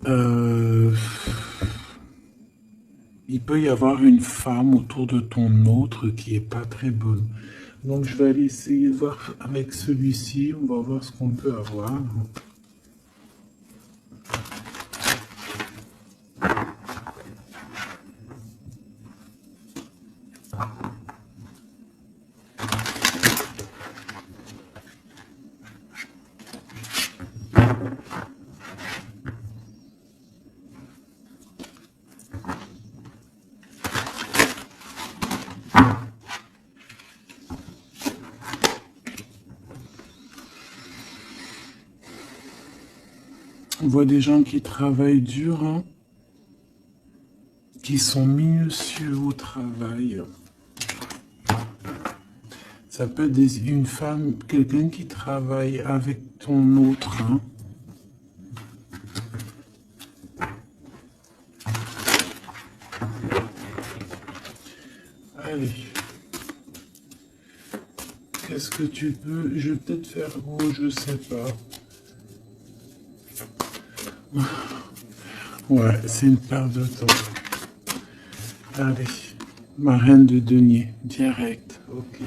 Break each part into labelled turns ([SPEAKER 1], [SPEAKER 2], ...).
[SPEAKER 1] Euh, il peut y avoir une femme autour de ton autre qui est pas très bonne. Donc je vais aller essayer de voir avec celui-ci, on va voir ce qu'on peut avoir. On voit des gens qui travaillent dur, hein, qui sont minutieux au travail. Ça peut être une femme, quelqu'un qui travaille avec ton autre, hein. Allez. Qu'est-ce que tu peux... Je vais peut-être faire... Oh, je sais pas. Ouais, c'est une perte de temps. Allez. Ma reine de denier. Direct. Ok.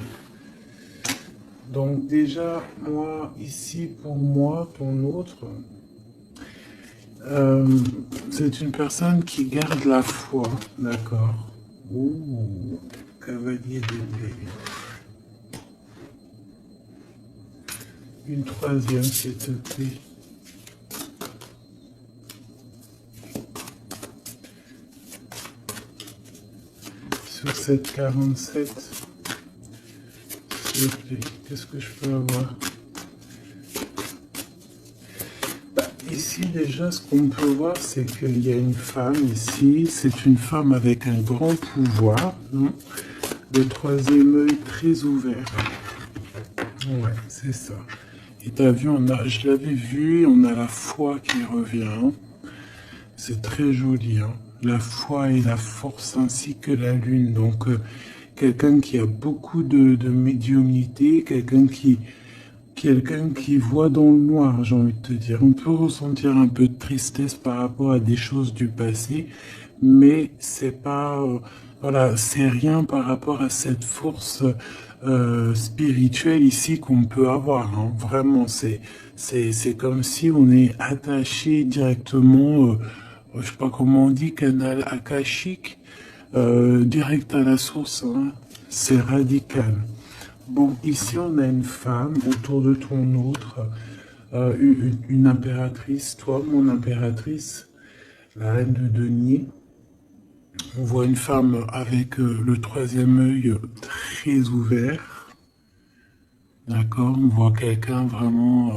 [SPEAKER 1] Donc déjà, moi, ici, pour moi, ton autre... c'est une personne qui garde la foi. D'accord. Ouh. Cavalier d'épée. Une troisième, s'il te plaît. Sur cette 47, s'il te plaît, qu'est-ce que je peux avoir? Ici, déjà, ce qu'on peut voir, c'est qu'il y a une femme ici. C'est une femme avec un grand pouvoir. Non, le troisième œil très ouvert. Ouais, c'est ça. Et t'as vu, je l'avais vu, on a la foi qui revient. C'est très joli, hein. La foi et la force ainsi que la lune. Donc, quelqu'un qui a beaucoup de médiumnité, quelqu'un qui voit dans le noir, j'ai envie de te dire. On peut ressentir un peu de tristesse par rapport à des choses du passé, mais c'est pas, voilà, c'est rien par rapport à cette force spirituelle ici qu'on peut avoir, hein. Vraiment, c'est comme si on est attaché directement, je sais pas comment on dit, canal akashique, direct à la source, hein. C'est radical. Bon, ici on a une femme autour de ton autre, une impératrice, toi mon impératrice, la reine de denier. On voit une femme avec le troisième œil très ouvert, d'accord. On voit quelqu'un vraiment,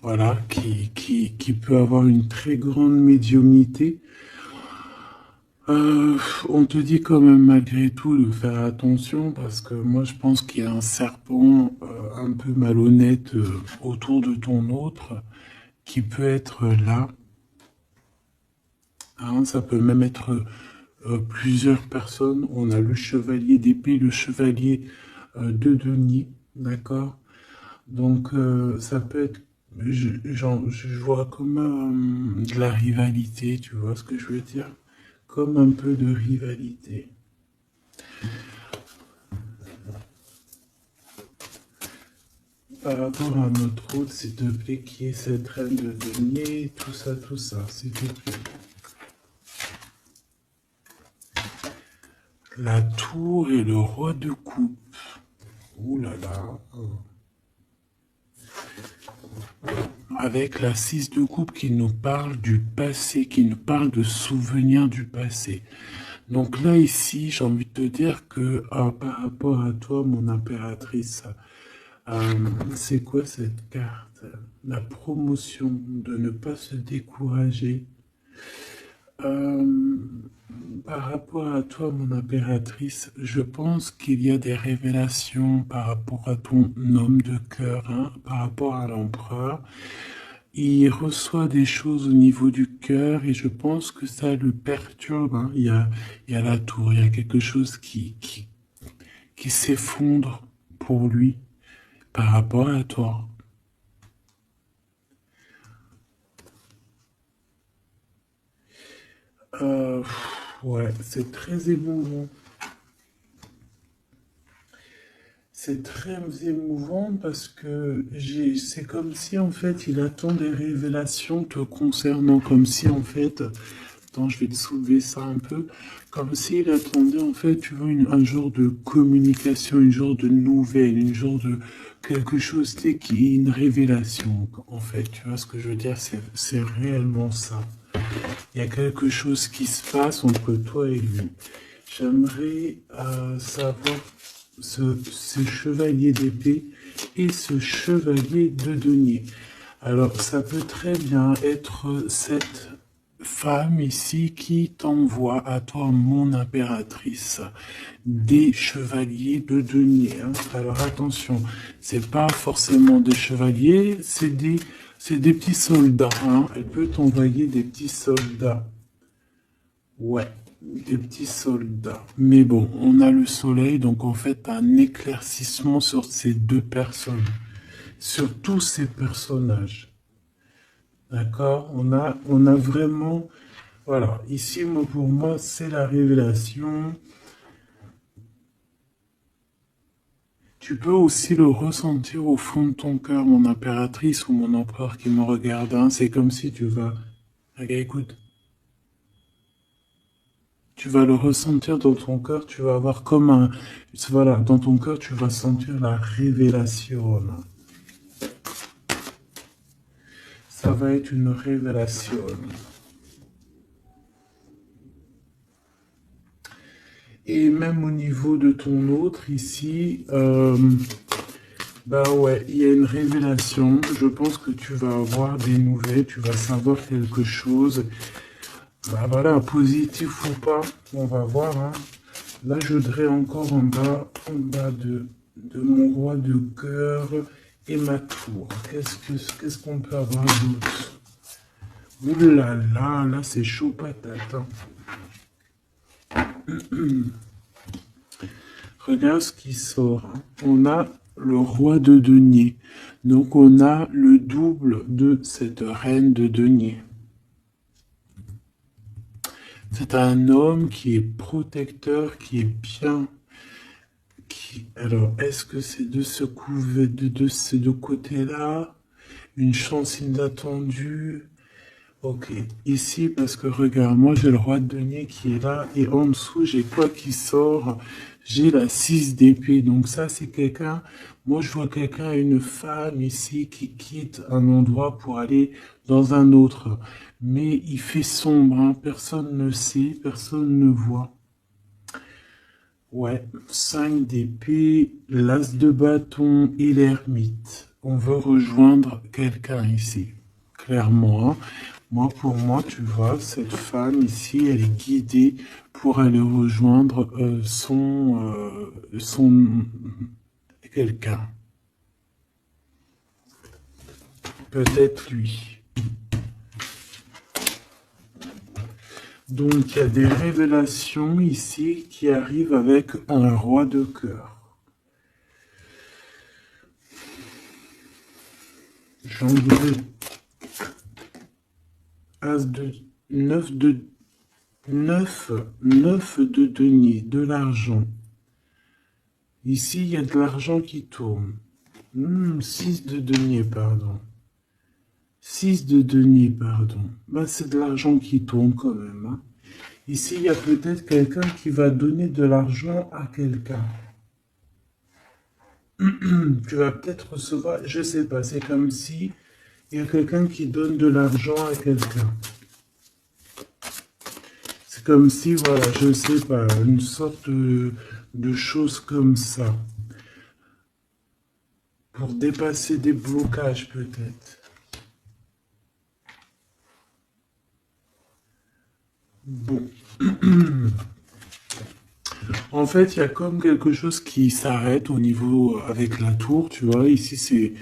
[SPEAKER 1] voilà, qui peut avoir une très grande médiumnité. On te dit quand même malgré tout de faire attention parce que moi je pense qu'il y a un serpent un peu malhonnête autour de ton autre qui peut être là. Hein, ça peut même être plusieurs personnes. On a le chevalier d'épée, le chevalier de denier, d'accord. Donc ça peut être, je vois comme de la rivalité, tu vois ce que je veux dire? Comme un peu de rivalité. Par rapport à notre autre, s'il te plaît, qui est cette reine de denier, tout ça, s'il te plaît. La tour et le roi de coupe. Ouh là là. Avec la 6 de coupe qui nous parle du passé, qui nous parle de souvenirs du passé. Donc là, ici, j'ai envie de te dire que par rapport à toi, mon impératrice, c'est quoi cette carte? La promotion, de ne pas se décourager. Par rapport à toi, mon impératrice, je pense qu'il y a des révélations par rapport à ton homme de cœur, hein, par rapport à l'empereur. Il reçoit des choses au niveau du cœur et je pense que ça le perturbe, hein. Il y a la tour, il y a quelque chose qui s'effondre pour lui par rapport à toi. Ouais, c'est très émouvant. C'est très émouvant parce que c'est comme si en fait il attend des révélations te concernant, comme si en fait, attends, je vais te soulever ça un peu, comme s'il attendait en fait, tu vois, un genre de communication, une genre de nouvelle, une genre de quelque chose, tu sais, qui est une révélation en fait, tu vois ce que je veux dire, c'est réellement ça. Il y a quelque chose qui se passe entre toi et lui. J'aimerais savoir ce chevalier d'épée et ce chevalier de denier. Alors, ça peut très bien être cette femme ici qui t'envoie à toi, mon impératrice, des chevaliers de denier. Hein. Alors, attention, c'est pas forcément des chevaliers, c'est des petits soldats. Hein. Elle peut t'envoyer des petits soldats. Ouais, des petits soldats. Mais bon, on a le soleil, donc en fait, un éclaircissement sur ces deux personnes, sur tous ces personnages. D'accord? On a vraiment, voilà. Ici, moi, pour moi, c'est la révélation. Tu peux aussi le ressentir au fond de ton cœur, mon impératrice ou mon empereur qui me regarde. Hein. C'est comme si tu vas, regarde, écoute. Tu vas le ressentir dans ton cœur, tu vas avoir comme un... Voilà, dans ton cœur, tu vas sentir la révélation. Ça va être une révélation. Et même au niveau de ton autre, ici, bah ouais, il y a une révélation. Je pense que tu vas avoir des nouvelles, tu vas savoir quelque chose. Bah voilà, positif ou pas, on va voir. Hein. Là, je voudrais encore en bas de mon roi de cœur et ma tour. Qu'est-ce qu'on peut avoir d'autre? Ouh là là, là c'est chaud patate. Hein. Regarde ce qui sort. Hein. On a le roi de denier. Donc on a le double de cette reine de denier. C'est un homme qui est protecteur, qui est bien. Alors, est-ce que c'est de de ces deux côtés-là? Une chance inattendue? Ok, ici, parce que regarde, moi j'ai le roi de denier qui est là, et en dessous, j'ai quoi qui sort? J'ai la 6 d'épée, donc ça c'est quelqu'un, moi je vois quelqu'un, une femme ici qui quitte un endroit pour aller dans un autre. Mais il fait sombre, hein, personne ne sait, personne ne voit. Ouais, 5 d'épée, l'as de bâton et l'ermite. On veut rejoindre quelqu'un ici, clairement. Hein. Moi, pour moi, tu vois, cette femme ici, elle est guidée pour aller rejoindre son quelqu'un. Peut-être lui. Donc, il y a des révélations ici qui arrivent avec un roi de cœur. Jambré. As de 9 de 9 de denier, de l'argent. Ici, il y a de l'argent qui tourne. 6 de denier, pardon. 6 de denier, pardon. Ben, c'est de l'argent qui tourne quand même. Hein. Ici, il y a peut-être quelqu'un qui va donner de l'argent à quelqu'un. Tu vas peut-être recevoir, je sais pas, c'est comme si il y a quelqu'un qui donne de l'argent à quelqu'un. C'est comme si, voilà, je sais pas, une sorte de chose comme ça. Pour dépasser des blocages, peut-être. Bon. En fait, il y a comme quelque chose qui s'arrête au niveau avec la tour, tu vois. Ici, c'est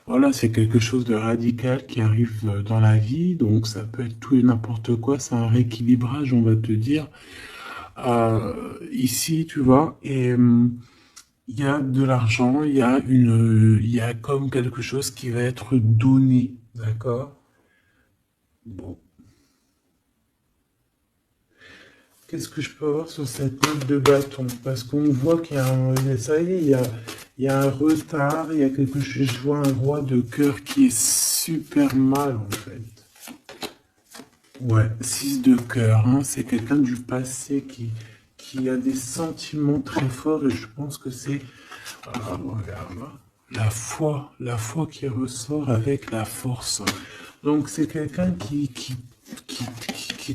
[SPEAKER 1] voilà, c'est quelque chose de radical qui arrive dans la vie, donc ça peut être tout et n'importe quoi. C'est un rééquilibrage, on va te dire. Ici, tu vois, et il y a de l'argent, il y a comme quelque chose qui va être donné, d'accord? Bon. qu'est-ce que je peux avoir sur cette note de bâton? Parce qu'on voit qu'il y a un, ça y est, il y a un retard, il y a quelque chose, je vois un roi de cœur qui est super mal en fait. Ouais, 6 de cœur, hein, c'est quelqu'un du passé qui a des sentiments très forts et je pense que c'est, regarde, la foi qui ressort avec la force. Donc c'est quelqu'un qui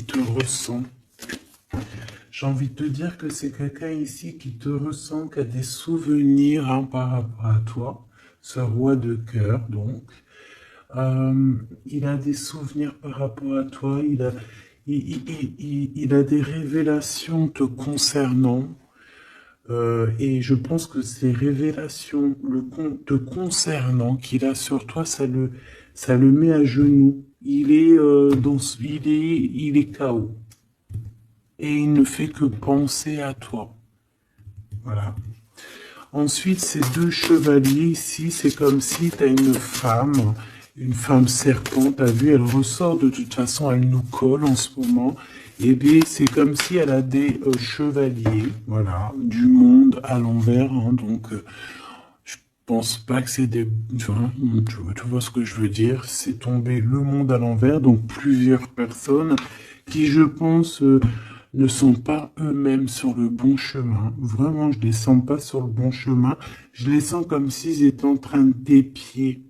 [SPEAKER 1] te ressent. J'ai envie de te dire que c'est quelqu'un ici qui te ressent, qui a des souvenirs hein, par rapport à toi, ce roi de cœur donc. Il a des souvenirs par rapport à toi, il a des révélations te concernant. Et je pense que ces révélations te concernant qu'il a sur toi, ça le met à genoux. Il est KO. Et il ne fait que penser à toi. Voilà. Ensuite, ces deux chevaliers ici, c'est comme si tu as une femme serpent, t'as vu, elle ressort de toute façon, elle nous colle en ce moment. Et bien, c'est comme si elle a des chevaliers, voilà, du monde à l'envers. Hein, donc, je pense pas que c'est des... Tu vois ce que je veux dire? C'est tombé le monde à l'envers, donc plusieurs personnes qui, je pense... ne sont pas eux-mêmes sur le bon chemin. Vraiment, je les sens pas sur le bon chemin. Je les sens comme s'ils étaient en train d'épier.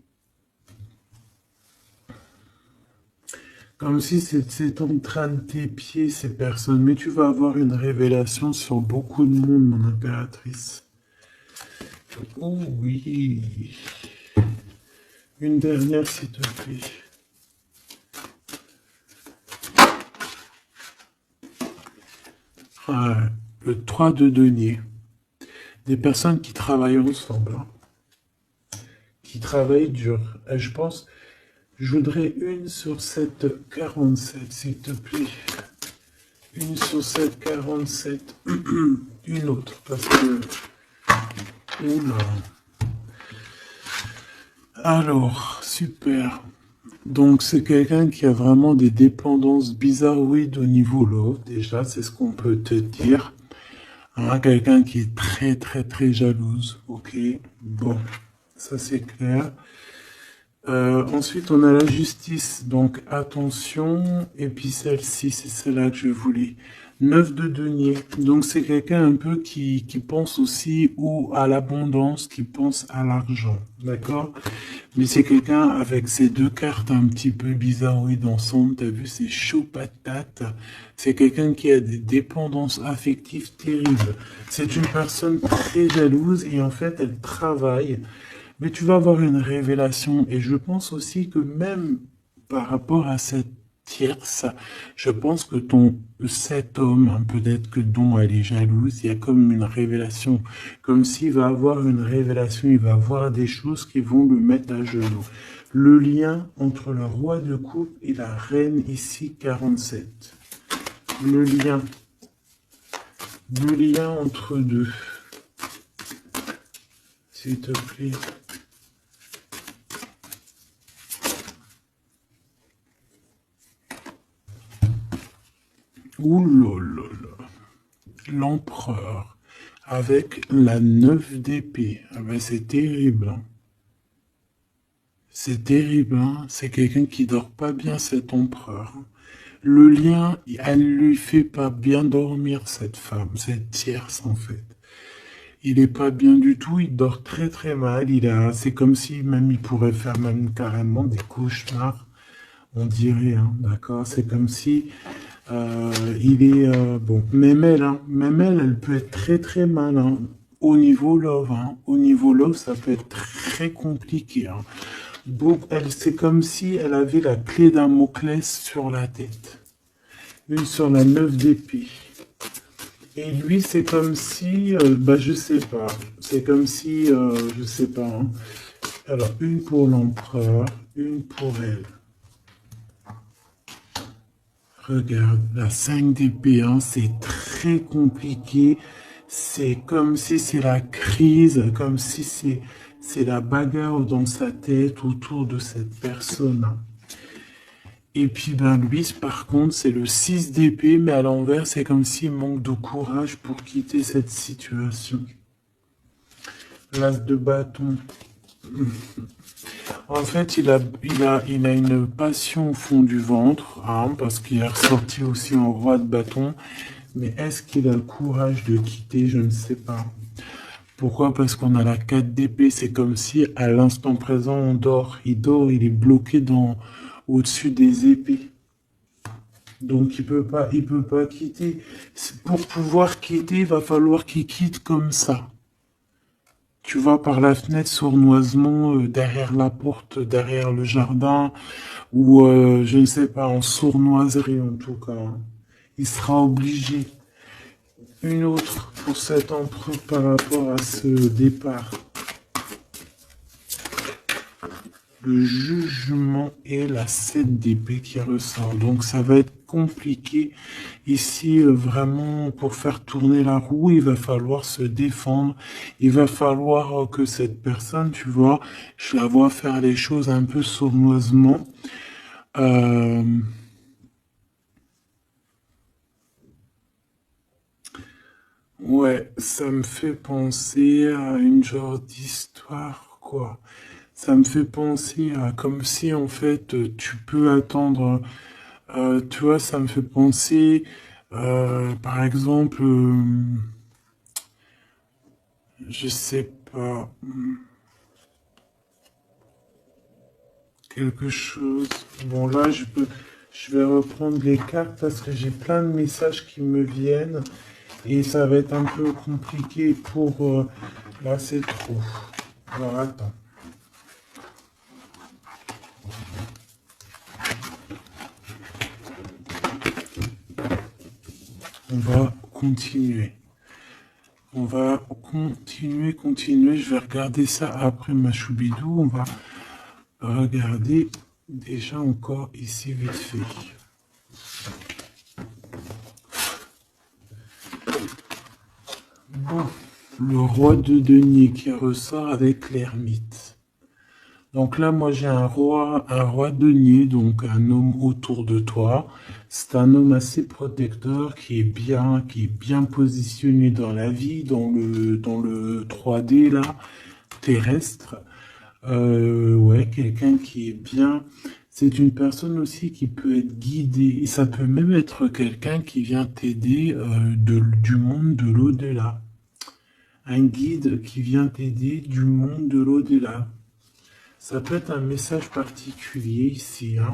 [SPEAKER 1] Comme si c'est en train de d'épier ces personnes. Mais tu vas avoir une révélation sur beaucoup de monde, mon impératrice. Oh oui. Une dernière, s'il te plaît. Le 3 de denier. Des personnes qui travaillent ensemble. Hein, qui travaillent dur. Et je pense, je voudrais une sur cette 47, s'il te plaît. Une sur cette 47. Une autre, parce que... Oula. Alors, super. Donc, c'est quelqu'un qui a vraiment des dépendances bizarroïdes au niveau love. Déjà, c'est ce qu'on peut te dire. Hein, quelqu'un qui est très, très, très jalouse. Ok, bon, ça c'est clair. Ensuite, on a la justice. Donc, attention. Et puis celle-ci, c'est celle-là que je voulais. 9 de denier. Donc, c'est quelqu'un un peu qui pense aussi à l'abondance, qui pense à l'argent. D'accord? Mais c'est quelqu'un avec ces deux cartes un petit peu bizarroïdes ensemble. T'as vu, c'est chaud patate. C'est quelqu'un qui a des dépendances affectives terribles. C'est une personne très jalouse et en fait, elle travaille. Mais tu vas avoir une révélation. Et je pense aussi que même par rapport à cette tierce, je pense que cet homme, hein, peut-être que dont elle est jalouse, il y a comme une révélation. Comme s'il va avoir une révélation, il va avoir des choses qui vont le mettre à genoux. Le lien entre le roi de coupe et la reine ici, 47. Le lien entre deux. S'il te plaît. Ouh là là là. L'empereur avec la 9 d'épée. Ah ben c'est terrible. Hein. C'est terrible. Hein. C'est quelqu'un qui dort pas bien, cet empereur. Le lien, elle lui fait pas bien dormir, cette femme, cette tierce en fait. Il est pas bien du tout, il dort très très mal. C'est comme si même il pourrait faire même carrément des cauchemars. On dirait, hein, d'accord. C'est comme si bon, même elle peut être très très mal hein, au niveau love. Hein. Au niveau love, ça peut être très compliqué. Hein. Donc, c'est comme si elle avait la clé d'un Damoclès sur la tête. Une sur la 9 d'épée. Et lui, c'est comme si, je sais pas. C'est comme si, je sais pas. Hein. Alors, une pour l'empereur, une pour elle. Regarde, la 5 d'épée, hein, c'est très compliqué. C'est comme si c'est la crise, comme si c'est la bagarre dans sa tête autour de cette personne. Et puis, ben, lui, par contre, c'est le 6 d'épée, mais à l'envers, c'est comme s'il manque de courage pour quitter cette situation. L'as de bâton. En fait, il a une passion au fond du ventre, hein, parce qu'il est ressorti aussi en roi de bâton. Mais est-ce qu'il a le courage de quitter? Je ne sais pas. Pourquoi? Parce qu'on a la 4 d'épée. C'est comme si, à l'instant présent, on dort. Il dort, il est bloqué au-dessus des épées. Donc, il peut pas quitter. Pour pouvoir quitter, il va falloir qu'il quitte comme ça. Tu vois, par la fenêtre sournoisement, derrière la porte, derrière le jardin, ou je ne sais pas, en sournoiserie en tout cas. Il sera obligé. Une autre pour cet empereur par rapport à ce départ. Le jugement et la 7 d'épée qui ressort. Donc ça va être compliqué. Ici, vraiment, pour faire tourner la roue, il va falloir se défendre. Il va falloir que cette personne, tu vois, je la vois faire les choses un peu sournoisement. Ouais, ça me fait penser à une genre d'histoire, quoi. Ça me fait penser à comme si en fait tu peux attendre. Tu vois, ça me fait penser, par exemple, je sais pas, quelque chose. Bon là, je vais reprendre les cartes parce que j'ai plein de messages qui me viennent et ça va être un peu compliqué pour. Là, c'est trop. Alors attends. On va continuer. On va continuer. Je vais regarder ça après ma choubidou. On va regarder déjà encore ici vite fait. Bon, le roi de denier qui ressort avec l'ermite. Donc là, moi j'ai un roi denier, donc un homme autour de toi. C'est un homme assez protecteur qui est bien positionné dans la vie, dans le 3D là, terrestre. Ouais, quelqu'un qui est bien. C'est une personne aussi qui peut être guidée. Et ça peut même être quelqu'un qui vient t'aider du monde de l'au-delà. Un guide qui vient t'aider du monde de l'au-delà. Ça peut être un message particulier ici, hein.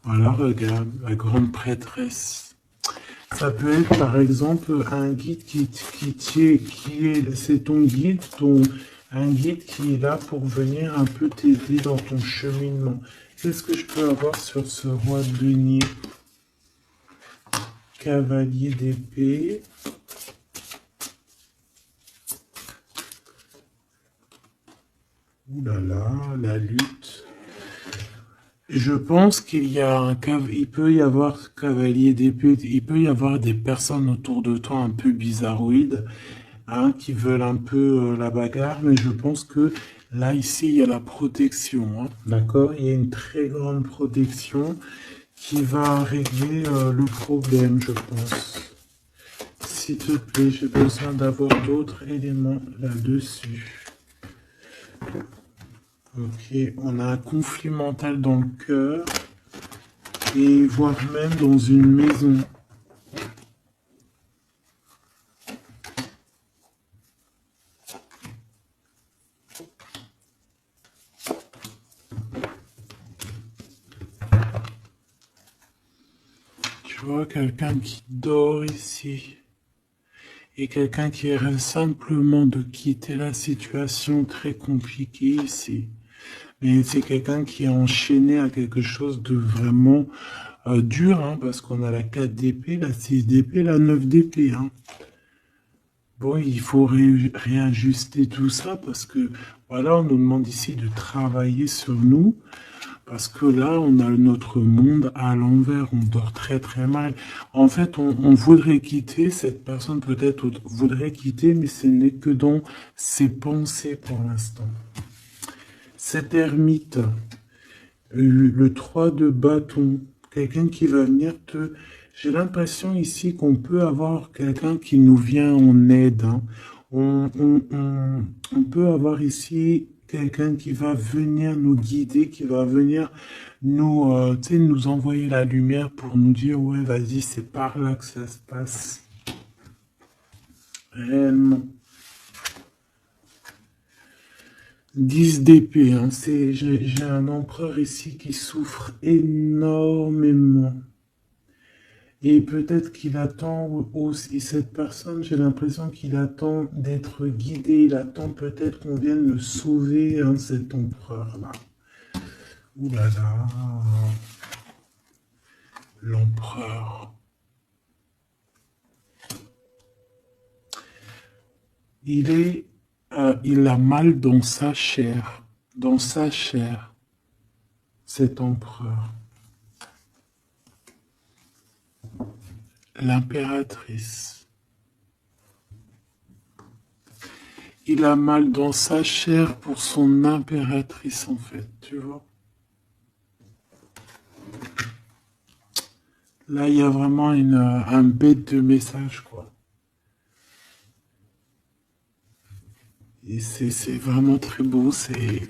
[SPEAKER 1] Voilà, regarde, la grande prêtresse. Ça peut être par exemple un guide c'est ton guide, un guide qui est là pour venir un peu t'aider dans ton cheminement. Qu'est-ce que je peux avoir sur ce roi de denier? Cavalier d'épée. Ouh là là, la lutte. Je pense il peut y avoir cavalier d'épée, il peut y avoir des personnes autour de toi un peu bizarroïdes, hein, qui veulent un peu la bagarre, mais je pense que là, ici, il y a la protection, hein, d'accord? Il y a une très grande protection qui va régler le problème, je pense. S'il te plaît, j'ai besoin d'avoir d'autres éléments là-dessus. Ok, on a un conflit mental dans le cœur et voire même dans une maison. Tu vois, quelqu'un qui dort ici et quelqu'un qui rêve simplement de quitter la situation très compliquée ici. Mais c'est quelqu'un qui est enchaîné à quelque chose de vraiment dur, hein, parce qu'on a la 4 d'épée, la 6 d'épée, la 9 d'épée. Hein. Bon, il faut réajuster tout ça parce que, voilà, on nous demande ici de travailler sur nous. Parce que là, on a notre monde à l'envers, on dort très très mal. En fait, on voudrait quitter, cette personne peut-être voudrait quitter, mais ce n'est que dans ses pensées pour l'instant. Cet ermite, le 3 de bâton, quelqu'un qui va venir te... J'ai l'impression ici qu'on peut avoir quelqu'un qui nous vient en aide, hein. On peut avoir ici quelqu'un qui va venir nous guider, qui va venir nous, tu sais, nous envoyer la lumière pour nous dire, ouais, vas-y, c'est par là que ça se passe. Réellement. 10 d'épée, hein. J'ai un empereur ici qui souffre énormément. Et peut-être qu'il attend aussi, cette personne, j'ai l'impression qu'il attend d'être guidé, il attend peut-être qu'on vienne le sauver, hein, cet empereur-là. Ouh là là, l'empereur. Il a mal dans sa chair, cet empereur. L'impératrice. Il a mal dans sa chair pour son impératrice, en fait, tu vois. Là, il y a vraiment un bête de message, quoi. Et c'est vraiment très beau, c'est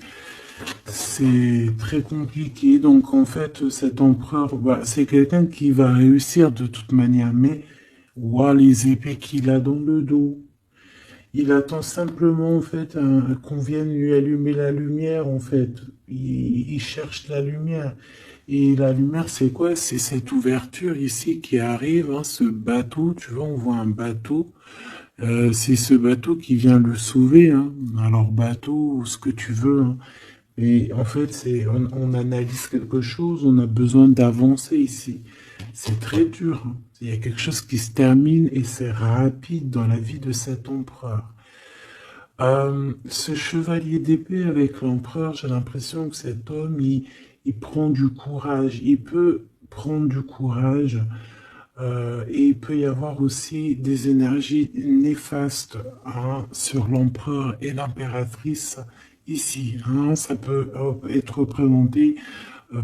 [SPEAKER 1] très compliqué. Donc, en fait, cet empereur, bah, c'est quelqu'un qui va réussir de toute manière, mais ouah, les épées qu'il a dans le dos. Il attend simplement, en fait, qu'on vienne lui allumer la lumière, en fait. Il cherche la lumière. Et la lumière, c'est quoi? C'est cette ouverture ici qui arrive, hein, ce bateau. Tu vois, on voit un bateau. C'est ce bateau qui vient le sauver, hein. Alors, bateau, ou ce que tu veux, hein. Et en fait, on analyse quelque chose, on a besoin d'avancer ici. C'est très dur, hein. Il y a quelque chose qui se termine et c'est rapide dans la vie de cet empereur. Ce chevalier d'épée avec l'empereur, j'ai l'impression que cet homme, il prend du courage. Il peut prendre du courage. Et il peut y avoir aussi des énergies néfastes, hein, sur l'empereur et l'impératrice ici, hein. Ça peut être représenté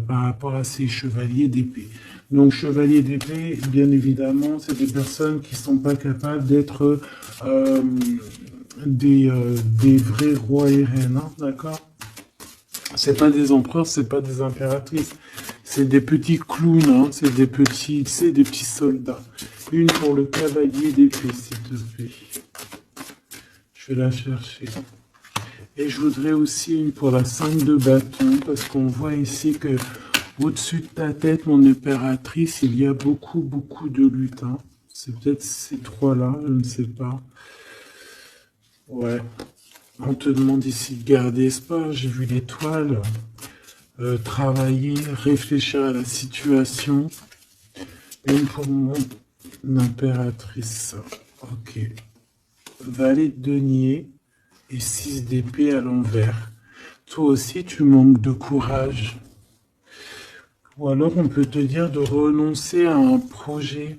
[SPEAKER 1] par rapport à ces chevaliers d'épée. Donc, chevaliers d'épée, bien évidemment, c'est des personnes qui ne sont pas capables d'être des vrais rois et reines, hein, d'accord? C'est pas des empereurs, c'est pas des impératrices. C'est des petits clowns, hein, c'est des petits soldats. Une pour le cavalier d'épée, s'il te plaît. Je vais la chercher. Et je voudrais aussi une pour la 5 de bâton, parce qu'on voit ici que au-dessus de ta tête, mon impératrice, il y a beaucoup, beaucoup de luttes, hein. C'est peut-être ces trois-là, je ne sais pas. Ouais. On te demande ici de garder espoir. J'ai vu l'étoile. Travailler, réfléchir à la situation. Une pour mon impératrice. Ok. Valet de denier et 6 d'épée à l'envers. Toi aussi, tu manques de courage. Ou alors, on peut te dire de renoncer à un projet,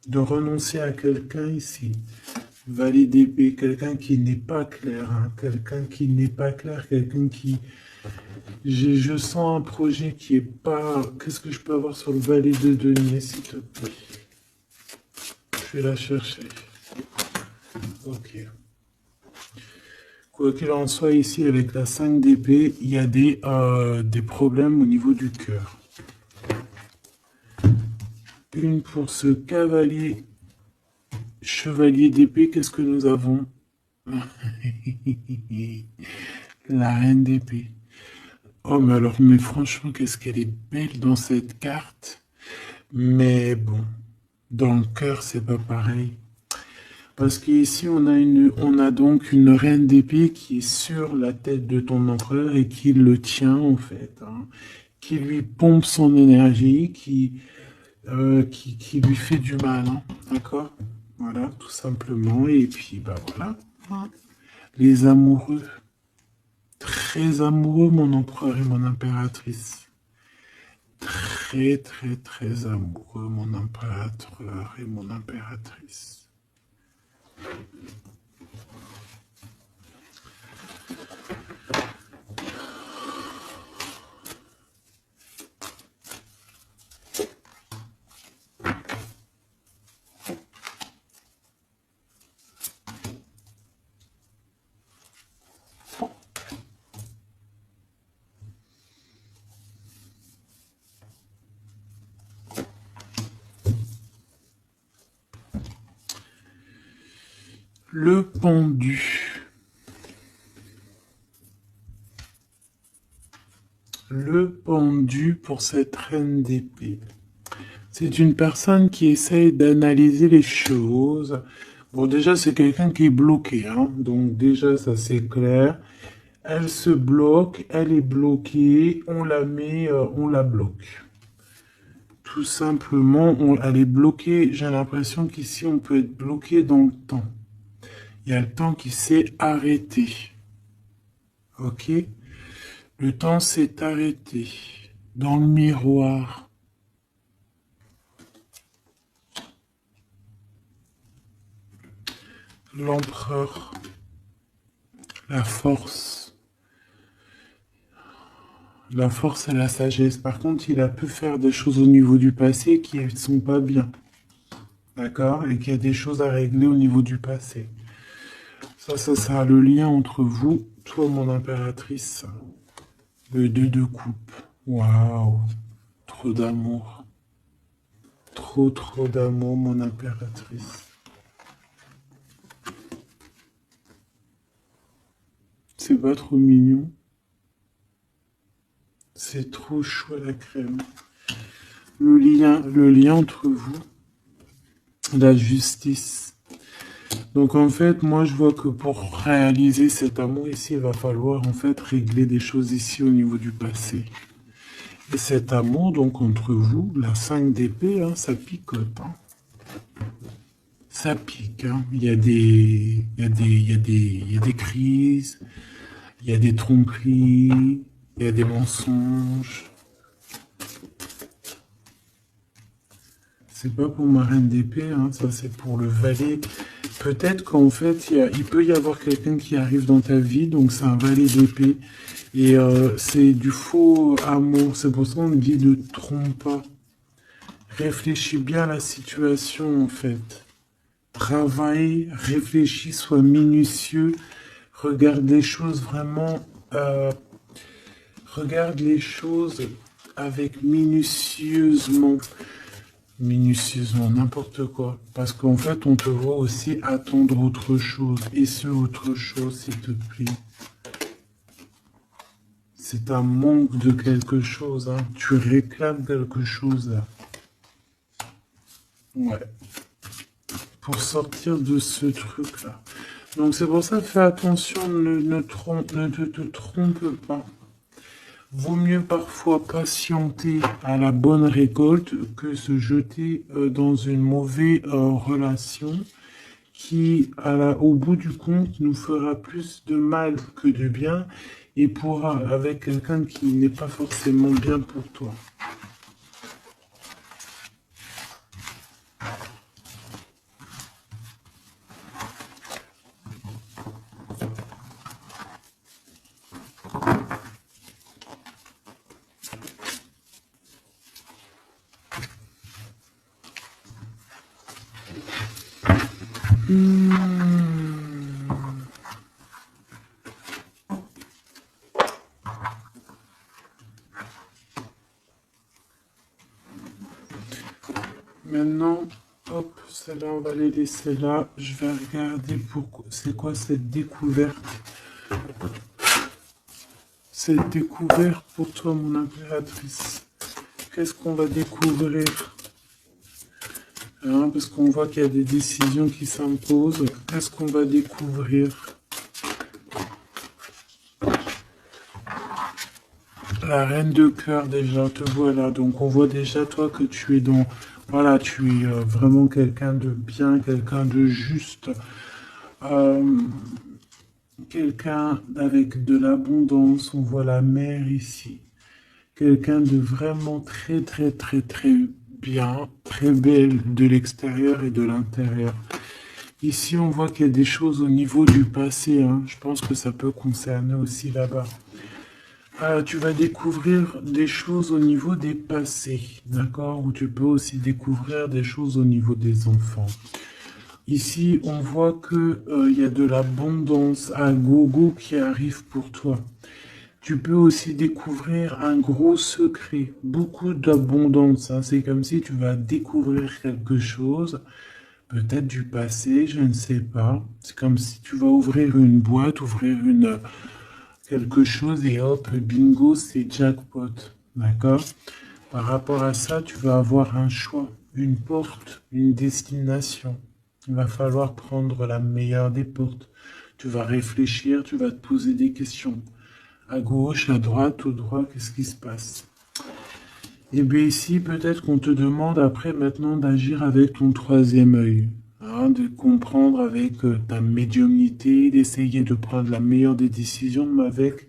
[SPEAKER 1] de renoncer à quelqu'un ici. Valet d'épée, quelqu'un qui n'est pas clair, hein, quelqu'un qui n'est pas clair, quelqu'un qui... Je sens un projet qui est pas... Qu'est-ce que je peux avoir sur le valet de denier, s'il te plaît? Je vais la chercher. Ok. Quoi qu'il en soit, ici, avec la 5 d'épée, il y a des problèmes au niveau du cœur. Une pour ce cavalier, chevalier d'épée, qu'est-ce que nous avons? La reine d'épée. Oh, mais alors, mais franchement, qu'est-ce qu'elle est belle dans cette carte. Mais bon, dans le cœur, c'est pas pareil. Parce qu'ici, on a donc une reine d'épée qui est sur la tête de ton empereur et qui le tient, en fait, hein, qui lui pompe son énergie, qui lui fait du mal, hein, d'accord? Voilà, tout simplement. Et puis, bah voilà. Les amoureux. Très amoureux, mon empereur et mon impératrice. Très, très, très amoureux, mon impérateur et mon impératrice. Le pendu. Le pendu pour cette reine d'épée. C'est une personne qui essaye d'analyser les choses. Bon, déjà, c'est quelqu'un qui est bloqué, hein. Donc, déjà, ça, c'est clair. Elle se bloque, elle est bloquée, on la met, on la bloque. Tout simplement, elle est bloquée. J'ai l'impression qu'ici, on peut être bloqué dans le temps. Il y a le temps qui s'est arrêté. Ok? Le temps s'est arrêté. Dans le miroir. L'empereur. La force. La force et la sagesse. Par contre, il a pu faire des choses au niveau du passé qui ne sont pas bien. D'accord? Et qu'il y a des choses à régler au niveau du passé. Ça sera le lien entre vous, toi, mon impératrice. Le 2 de coupe. Waouh! Trop d'amour. Trop, trop d'amour, mon impératrice. C'est pas trop mignon. C'est trop chou à la crème. Le lien entre vous, la justice. Donc en fait, moi je vois que pour réaliser cet amour ici, il va falloir en fait régler des choses ici au niveau du passé. Et cet amour, donc entre vous, la 5 d'épée, hein, ça picote. Hein. Ça pique. Hein. Il y a des crises, il y a des tromperies, il y a des mensonges. C'est pas pour ma reine d'épée, hein, ça c'est pour le valet. Peut-être qu'en fait, il peut y avoir quelqu'un qui arrive dans ta vie, donc c'est un valet d'épée. Et c'est du faux amour, c'est pour ça qu'on dit ne trompe pas. Réfléchis bien à la situation en fait. Travaille, réfléchis, sois minutieux. Regarde les choses vraiment... regarde les choses avec minutieusement. Minutieusement, n'importe quoi. Parce qu'en fait, on te voit aussi attendre autre chose. Et ce autre chose, s'il te plaît. C'est un manque de quelque chose. Hein. Tu réclames quelque chose. Là. Ouais. Pour sortir de ce truc-là. Donc c'est pour ça, fais attention, ne te trompe pas. Vaut mieux parfois patienter à la bonne récolte que se jeter dans une mauvaise relation qui, au bout du compte, nous fera plus de mal que de bien et pourra avec quelqu'un qui n'est pas forcément bien pour toi. Maintenant, hop, celle-là, on va les laisser là. Je vais regarder pourquoi. C'est quoi cette découverte? Cette découverte pour toi, mon impératrice. Qu'est-ce qu'on va découvrir? Hein, parce qu'on voit qu'il y a des décisions qui s'imposent. Qu'est-ce qu'on va découvrir? La reine de cœur, déjà, te voilà. Donc, on voit déjà, toi, que tu es dans... Voilà, tu es vraiment quelqu'un de bien, quelqu'un de juste. Quelqu'un avec de l'abondance. On voit la mer ici. Quelqu'un de vraiment très, très, très, très bien, très belle de l'extérieur et de l'intérieur. Ici, on voit qu'il y a des choses au niveau du passé. Hein. Je pense que ça peut concerner aussi là-bas. Tu vas découvrir des choses au niveau des passés, d'accord? Ou tu peux aussi découvrir des choses au niveau des enfants. Ici, on voit que il y a de l'abondance à gogo qui arrive pour toi. Tu peux aussi découvrir un gros secret, beaucoup d'abondance. Hein. C'est comme si tu vas découvrir quelque chose. peut-être du passé, je ne sais pas. C'est comme si tu vas ouvrir une boîte, ouvrir quelque chose et hop, bingo, c'est jackpot. D'accord? Par rapport à ça, tu vas avoir un choix, une porte, une destination. Il va falloir prendre la meilleure des portes. Tu vas réfléchir, tu vas te poser des questions. À gauche, à droite, au droit, qu'est-ce qui se passe? Et bien ici, peut-être qu'on te demande après maintenant d'agir avec ton troisième œil. Hein, de comprendre avec ta médiumnité, d'essayer de prendre la meilleure des décisions, mais avec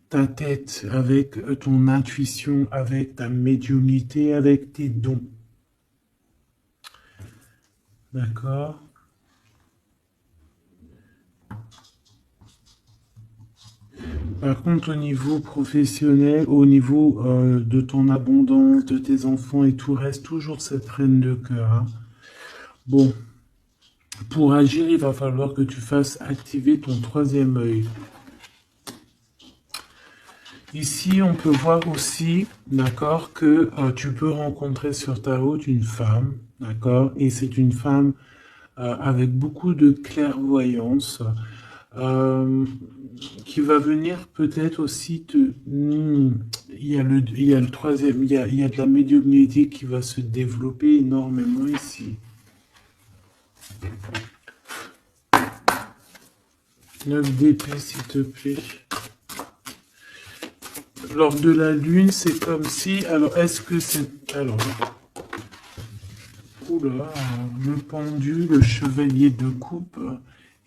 [SPEAKER 1] ta tête, avec ton intuition, avec ta médiumnité, avec tes dons. D'accord? Par contre, au niveau professionnel, au niveau de ton abondance, de tes enfants et tout, reste toujours cette reine de cœur. Hein. Bon, pour agir, il va falloir que tu fasses activer ton troisième œil. Ici, on peut voir aussi, d'accord, que tu peux rencontrer sur ta route une femme, d'accord, et c'est une femme avec beaucoup de clairvoyance, qui va venir peut-être aussi te... il y a le troisième, il y a de la médiumnité qui va se développer énormément ici. 9 d'épée, s'il te plaît. Lors de la lune, c'est comme si... Alors, est-ce que c'est... Alors... Oula, le pendu, le chevalier de coupe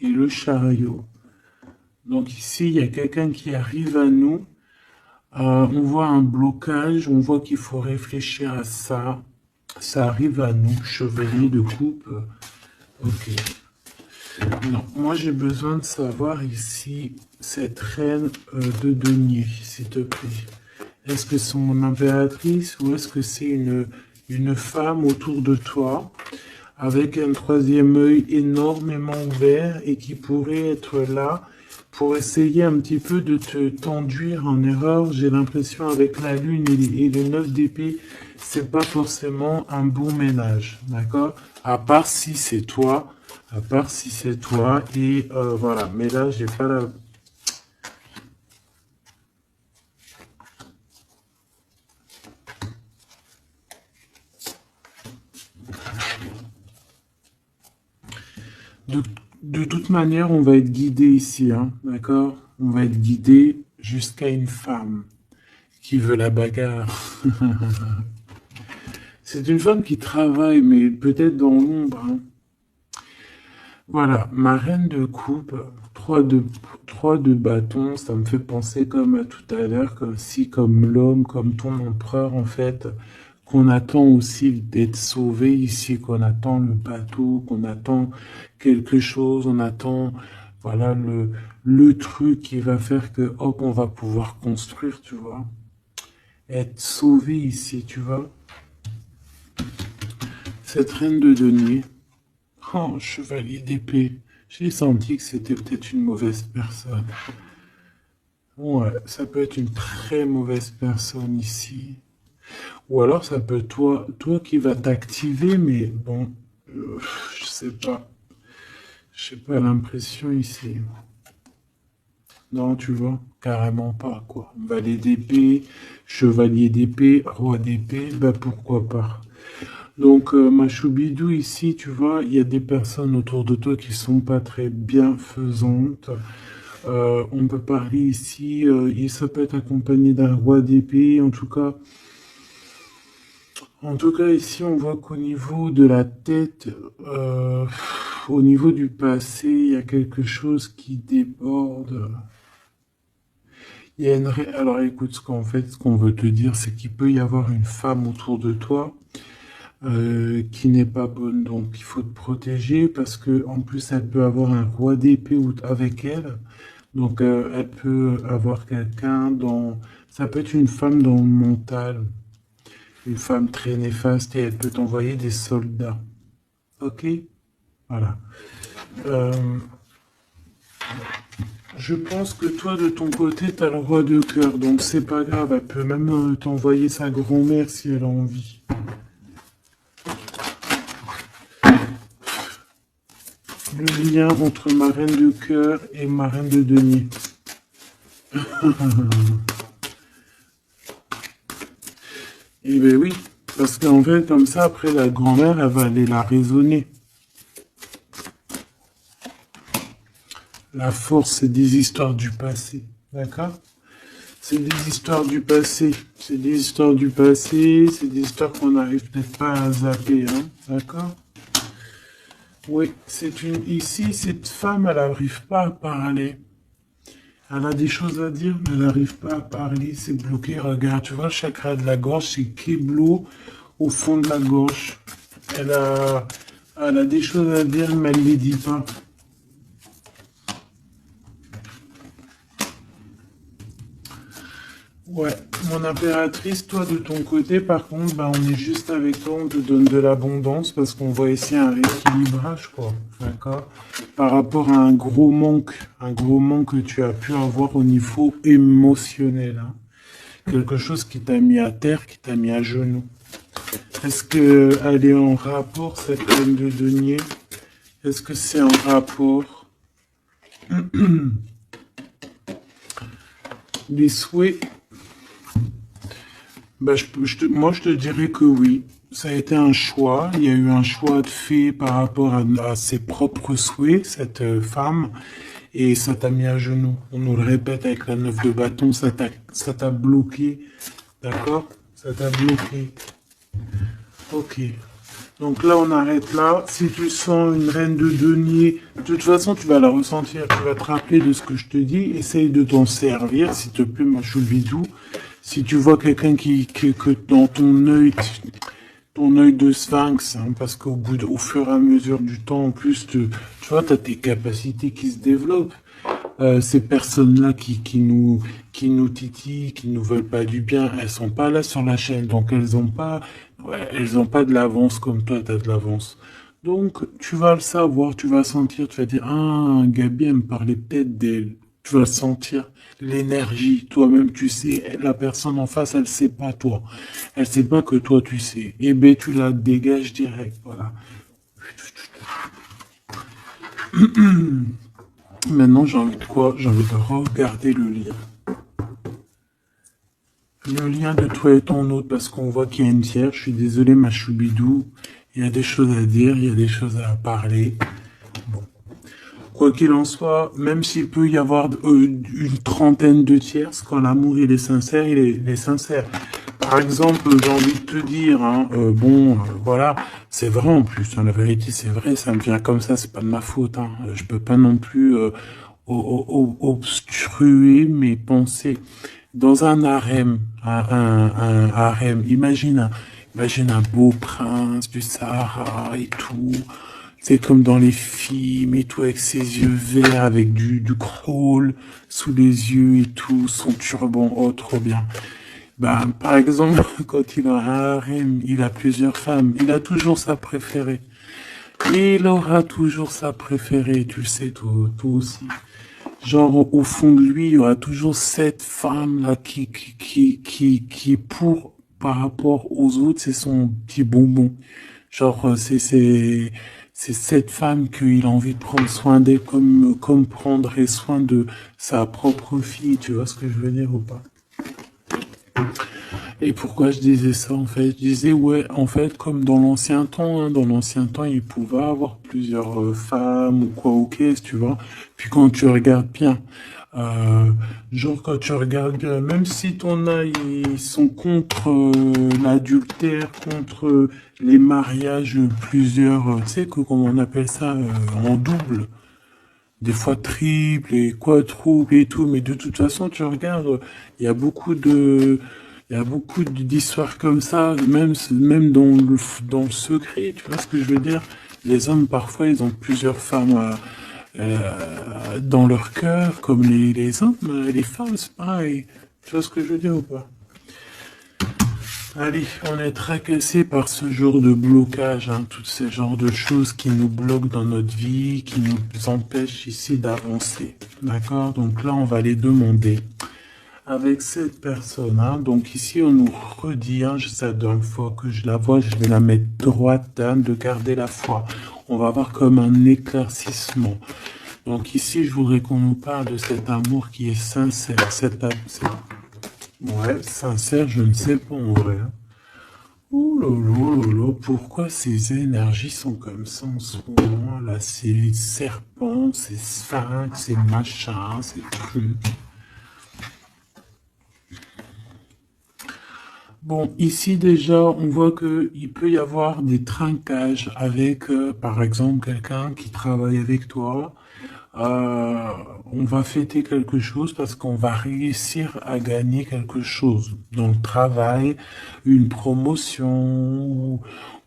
[SPEAKER 1] et le chariot. Donc ici, il y a quelqu'un qui arrive à nous. On voit un blocage, on voit qu'il faut réfléchir à ça. Ça arrive à nous, chevalier de coupe. Ok. Non, moi j'ai besoin de savoir ici, cette reine de denier, s'il te plaît. Est-ce que c'est mon impératrice ou est-ce que c'est une femme autour de toi avec un troisième œil énormément ouvert et qui pourrait être là pour essayer un petit peu de t'enduire en erreur? J'ai l'impression avec la lune et le 9 d'épée, c'est pas forcément un bon ménage, d'accord? À part si c'est toi, et voilà. Mais là, j'ai pas la... De toute manière, on va être guidé ici, hein, d'accord? On va être guidé jusqu'à une femme qui veut la bagarre. C'est une femme qui travaille, mais peut-être dans l'ombre. Hein. Voilà, ma reine de coupe, 3 de bâton, ça me fait penser comme à tout à l'heure, comme l'homme, comme ton empereur en fait, qu'on attend aussi d'être sauvé ici, qu'on attend le bateau, qu'on attend quelque chose, on attend, voilà, le truc qui va faire que, hop, on va pouvoir construire, tu vois. Être sauvé ici, tu vois. Cette reine de denier, oh, chevalier d'épée, j'ai senti que c'était peut-être une mauvaise personne. Ouais, ça peut être une très mauvaise personne ici. Ou alors ça peut être toi qui va t'activer, mais bon, je sais pas. Je sais pas l'impression ici. Non, tu vois, carrément pas, quoi. Valet d'épée, chevalier d'épée, roi d'épée, bah pourquoi pas. Donc, ma choubidou ici, tu vois, il y a des personnes autour de toi qui sont pas très bienfaisantes. On peut parler ici, ça peut être accompagné d'un roi d'épée, en tout cas. En tout cas, ici, on voit qu'au niveau de la tête, au niveau du passé, il y a quelque chose qui déborde. Il y a Alors, écoute, ce qu'on veut te dire, c'est qu'il peut y avoir une femme autour de toi qui n'est pas bonne. Donc, il faut te protéger parce que, en plus, elle peut avoir un roi d'épée avec elle. Donc, elle peut avoir quelqu'un dans... Ça peut être une femme dans le mental. Une femme très néfaste et elle peut t'envoyer des soldats. Ok? Voilà. Je pense que toi, de ton côté, tu as le roi de cœur, donc c'est pas grave. Elle peut même t'envoyer sa grand-mère si elle a envie. le lien entre ma reine de cœur et ma reine de denier. Eh bien oui, parce qu'en fait, comme ça, après, la grand-mère, elle va aller la raisonner. La force, c'est des histoires du passé, d'accord? C'est des histoires du passé. C'est des histoires du passé, c'est des histoires qu'on n'arrive peut-être pas à zapper, hein, d'accord? Oui, c'est une... Ici, cette femme, elle n'arrive pas à parler. Elle a des choses à dire, mais elle n'arrive pas à parler, c'est bloqué. Regarde, tu vois, le chakra de la gorge, c'est Keblo au fond de la gorge. Elle a des choses à dire, mais elle ne les dit pas. Ouais, mon impératrice, toi de ton côté, par contre, bah, on est juste avec toi, on te donne de l'abondance parce qu'on voit ici un rééquilibrage, quoi. D'accord? Par rapport à un gros manque que tu as pu avoir au niveau émotionnel, hein. Quelque chose qui t'a mis à terre, qui t'a mis à genoux. Est-ce qu'elle est en rapport, cette reine de denier? Est-ce que c'est en rapport? Les souhaits, bah, moi, je te dirais que oui. Ça a été un choix. Il y a eu un choix de fait par rapport à ses propres souhaits, cette femme. Et ça t'a mis à genoux. On nous le répète avec la 9 de bâton, ça t'a bloqué. D'accord? Ça t'a bloqué. Ok. Donc là, on arrête là. Si tu sens une reine de denier, de toute façon, tu vas la ressentir. Tu vas te rappeler de ce que je te dis. Essaye de t'en servir, s'il te plaît, ma choubidou. Si tu vois quelqu'un que dans ton œil de sphinx, hein, parce au fur et à mesure du temps, en plus, tu vois, tu as tes capacités qui se développent. Ces personnes-là qui nous titillent, qui nous veulent pas du bien, elles sont pas là sur la chaîne, donc elles ont pas de l'avance comme toi, tu as de l'avance. Donc, tu vas le savoir, tu vas sentir, tu vas dire, ah, Gabi, elle me parlait peut-être d'elle. Tu vas sentir l'énergie, toi-même, tu sais, la personne en face, elle sait pas toi. Elle sait pas que toi, tu sais. Eh ben, tu la dégages direct, voilà. Maintenant, j'ai envie de quoi? J'ai envie de regarder le lien. Le lien de toi et ton autre, parce qu'on voit qu'il y a une tiers. Je suis désolé, ma choubidou. Il y a des choses à dire, il y a des choses à parler. Bon. Quoi qu'il en soit, même s'il peut y avoir une trentaine de tierces, quand l'amour il est sincère, il est sincère. Par exemple, j'ai envie de te dire, hein, voilà, c'est vrai en plus, hein, la vérité c'est vrai, ça me vient comme ça, c'est pas de ma faute, hein, je peux pas non plus obstruer mes pensées. Dans un harem, un harem, imagine un beau prince du Sahara et tout, c'est comme dans les films et tout, avec ses yeux verts, avec du crawl sous les yeux et tout, son turban, oh trop bien. Bah, par exemple, quand il a un harem, il a plusieurs femmes, il a toujours sa préférée. Il aura toujours sa préférée, tu le sais, toi aussi. Genre, au fond de lui, il y aura toujours cette femme-là qui, par rapport aux autres, c'est son petit bonbon. Genre, c'est cette femme qu'il a envie de prendre soin d'elle comme prendrait soin de sa propre fille, tu vois ce que je veux dire ou pas? Et pourquoi je disais ça en fait? Je disais ouais, en fait, comme dans l'ancien temps, hein, dans l'ancien temps, il pouvait avoir plusieurs femmes ou quoi ou qu'est-ce, tu vois. Puis quand tu regardes bien, euh, genre quand tu regardes bien, même si ton œil ils sont contre l'adultère, contre les mariages plusieurs, tu sais que comment on appelle ça en double, des fois triple et quadruple et tout, mais de toute façon tu regardes, il y a beaucoup de d'histoires comme ça, même dans le secret, tu vois ce que je veux dire? Les hommes, parfois, ils ont plusieurs femmes dans leur cœur, comme les hommes, les femmes, c'est pareil. Tu vois ce que je veux dire ou pas? Allez, on est tracassé par ce genre de blocage, hein, tous ces genres de choses qui nous bloquent dans notre vie, qui nous empêchent ici d'avancer. D'accord? Donc là, on va les demander avec cette personne, hein. Donc ici, on nous redit, hein, ça donne fois que je la vois, je vais la mettre droite, hein, de garder la foi. on va avoir comme un éclaircissement. Donc ici, je voudrais qu'on nous parle de cet amour qui est sincère. Ouais, sincère, je ne sais pas en vrai. Hein. Ouh là là là là, pourquoi ces énergies sont comme ça en ce moment là? Ces serpents, ces sphinx, ces machins, ces trucs. Bon, ici déjà, on voit qu'il peut y avoir des trinquages avec, par exemple, quelqu'un qui travaille avec toi. Euh, on va fêter quelque chose parce qu'on va réussir à gagner quelque chose. Donc, travail, une promotion,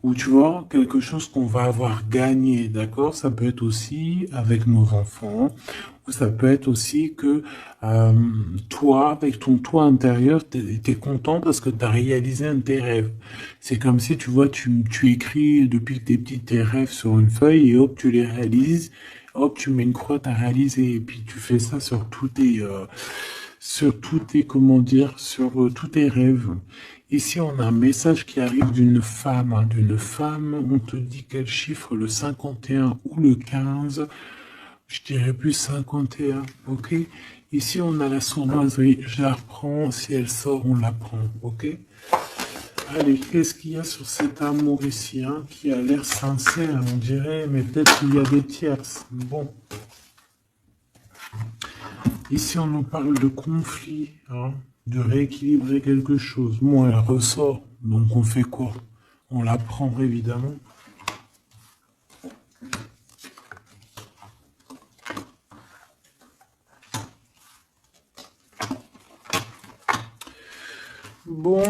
[SPEAKER 1] ou tu vois, quelque chose qu'on va avoir gagné, d'accord? Ça peut être aussi avec nos enfants, ou ça peut être aussi que euh, toi, avec ton toi intérieur, t'es content parce que tu as réalisé un de tes rêves. C'est comme si, tu vois, tu écris depuis que t'es petit tes rêves sur une feuille et hop, tu les réalises. Hop, tu mets une croix, t'as réalisé, et puis tu fais ça sur tous tes, comment dire, sur tous tes rêves. Ici, on a un message qui arrive d'une femme, hein, d'une femme. On te dit quel chiffre, le 51 ou le 15. Je dirais plus 51, ok? Ici, on a la sournoiserie. Je la reprends. Si elle sort, on la prend, ok? Allez, qu'est-ce qu'il y a sur cet amour ici, hein, qui a l'air sincère, on dirait, mais peut-être qu'il y a des tierces. Bon. Ici, on nous parle de conflit, hein, de rééquilibrer quelque chose. Bon, elle ressort, donc on fait quoi? On la prend, évidemment. Bon,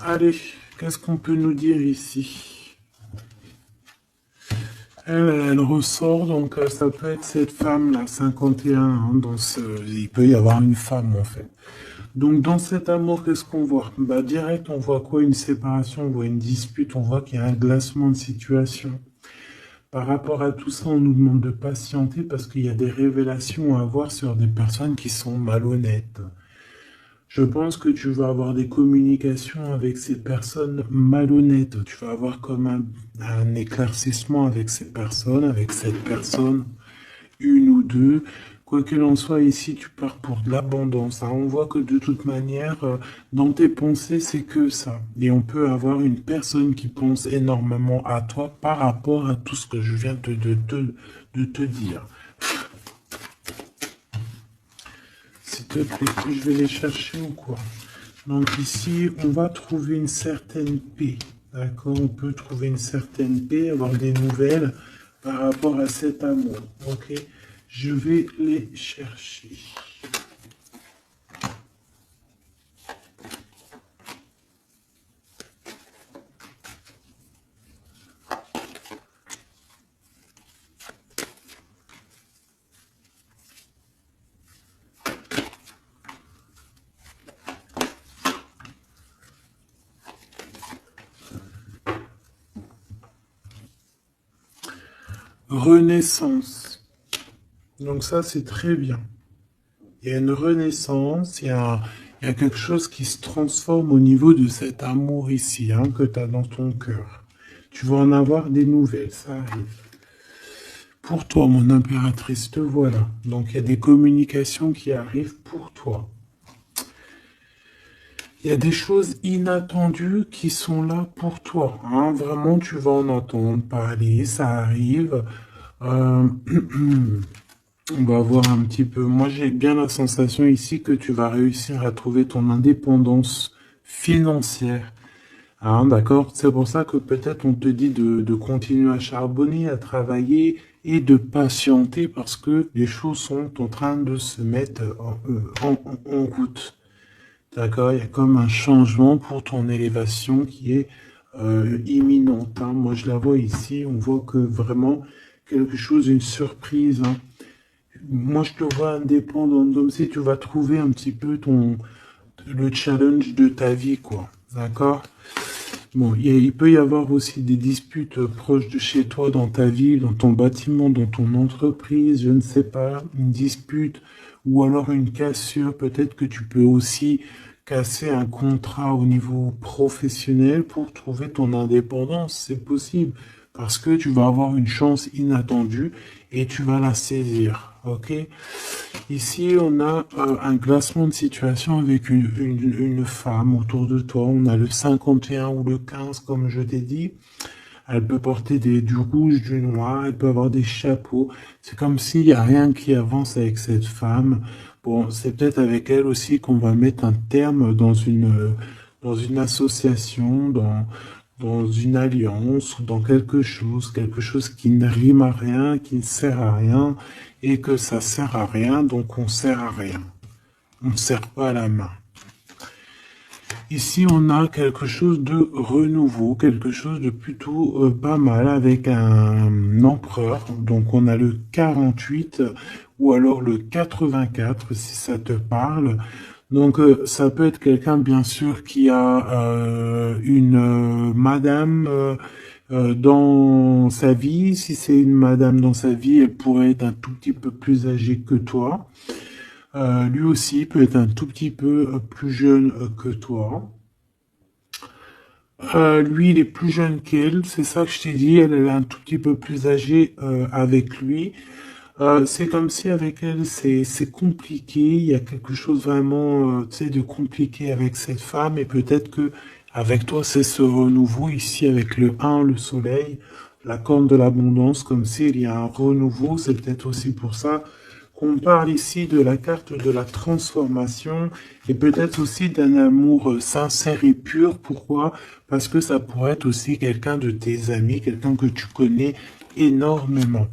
[SPEAKER 1] allez, qu'est-ce qu'on peut nous dire ici? Elle ressort, donc ça peut être cette femme-là, 51, hein, il peut y avoir une femme en fait. Donc dans cet amour, qu'est-ce qu'on voit? Bah direct, on voit quoi? Une séparation, on voit une dispute, on voit qu'il y a un glacement de situation. Par rapport à tout ça, on nous demande de patienter parce qu'il y a des révélations à avoir sur des personnes qui sont malhonnêtes. Je pense que tu vas avoir des communications avec ces personnes malhonnêtes. Tu vas avoir comme un éclaircissement avec ces personnes, avec cette personne, une ou deux. Quoi qu'il en soit, ici, tu pars pour de l'abondance. Hein. On voit que de toute manière, dans tes pensées, c'est que ça. Et on peut avoir une personne qui pense énormément à toi par rapport à tout ce que je viens de te dire. S'il te plaît, je vais les chercher ou quoi? Donc ici, on va trouver une certaine paix. D'accord? On peut trouver une certaine paix, avoir des nouvelles par rapport à cet amour. Ok? Je vais les chercher. Renaissance. Donc ça, c'est très bien. Il y a une renaissance, il y a quelque chose qui se transforme au niveau de cet amour ici, hein, que tu as dans ton cœur. Tu vas en avoir des nouvelles, ça arrive. Pour toi, mon impératrice, te voilà. Donc il y a des communications qui arrivent pour toi. Il y a des choses inattendues qui sont là pour toi. Hein. Vraiment, tu vas en entendre parler, ça arrive. On va voir un petit peu. Moi, j'ai bien la sensation ici que tu vas réussir à trouver ton indépendance financière. Hein, d'accord? C'est pour ça que peut-être on te dit de continuer à charbonner, à travailler et de patienter parce que les choses sont en train de se mettre en route. D'accord? Il y a comme un changement pour ton élévation qui est imminente. Hein. Moi, je la vois ici. On voit que vraiment quelque chose, une surprise. Hein. Moi, je te vois indépendant, comme si tu vas trouver un petit peu le challenge de ta vie, quoi. D'accord? Bon, il peut y avoir aussi des disputes proches de chez toi, dans ta ville, dans ton bâtiment, dans ton entreprise, je ne sais pas, une dispute ou alors une cassure. Peut-être que tu peux aussi casser un contrat au niveau professionnel pour trouver ton indépendance. C'est possible. parce que tu vas avoir une chance inattendue et tu vas la saisir. Ok? Ici, on a un glacement de situation avec une femme autour de toi. On a le 51 ou le 15, comme je t'ai dit. Elle peut porter du rouge, du noir, elle peut avoir des chapeaux. C'est comme s'il n'y a rien qui avance avec cette femme. Bon, c'est peut-être avec elle aussi qu'on va mettre un terme dans une association, dans une alliance, ou dans quelque chose qui ne rime à rien, qui ne sert à rien, et que ça sert à rien, donc on sert à rien. On ne sert pas à la main. Ici, on a quelque chose de renouveau, quelque chose de plutôt pas mal avec un empereur. Donc, on a le 48 ou alors le 84, si ça te parle. Donc, ça peut être quelqu'un, bien sûr, qui a une madame dans sa vie. Si c'est une madame dans sa vie, elle pourrait être un tout petit peu plus âgée que toi. Lui aussi peut être un tout petit peu plus jeune que toi. Lui, il est plus jeune qu'elle, c'est ça que je t'ai dit. Elle est un tout petit peu plus âgée avec lui. C'est comme si avec elle, c'est compliqué. Il y a quelque chose vraiment, tu sais, de compliqué avec cette femme. Et peut-être que avec toi, c'est ce renouveau ici avec le 1, le soleil, la corne de l'abondance, comme s'il y a un renouveau. C'est peut-être aussi pour ça qu'on parle ici de la carte de la transformation et peut-être aussi d'un amour sincère et pur. Pourquoi? Parce que ça pourrait être aussi quelqu'un de tes amis, quelqu'un que tu connais énormément.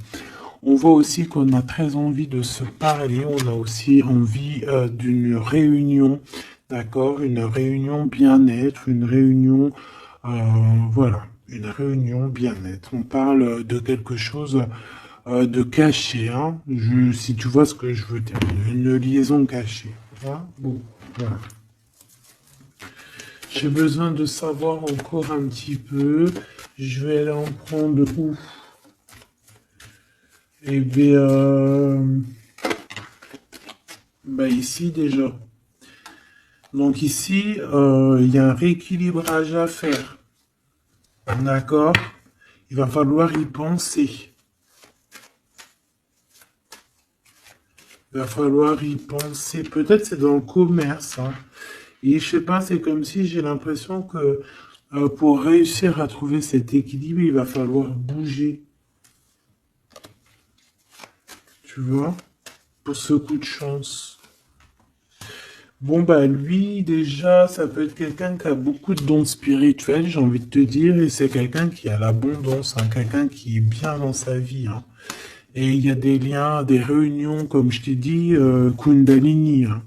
[SPEAKER 1] On voit aussi qu'on a très envie de se parler, on a aussi envie d'une réunion, d'accord? Une réunion bien-être, une réunion, euh, voilà, une réunion bien-être. On parle de quelque chose de caché, hein? Si tu vois ce que je veux dire, une liaison cachée. Hein? Bon, voilà. J'ai besoin de savoir encore un petit peu. Je vais aller en prendre où? Eh bien, bah ici déjà. Donc ici, il y a un rééquilibrage à faire. D'accord? Il va falloir y penser. Il va falloir y penser. Peut-être c'est dans le commerce, hein. Et je sais pas, c'est comme si j'ai l'impression que pour réussir à trouver cet équilibre, il va falloir bouger. Tu vois? Pour ce coup de chance. Bon, bah lui, déjà, ça peut être quelqu'un qui a beaucoup de dons spirituels, j'ai envie de te dire, et c'est quelqu'un qui a l'abondance, hein, quelqu'un qui est bien dans sa vie. Hein. Et il y a des liens, des réunions, comme je t'ai dit, Kundalini. Hein.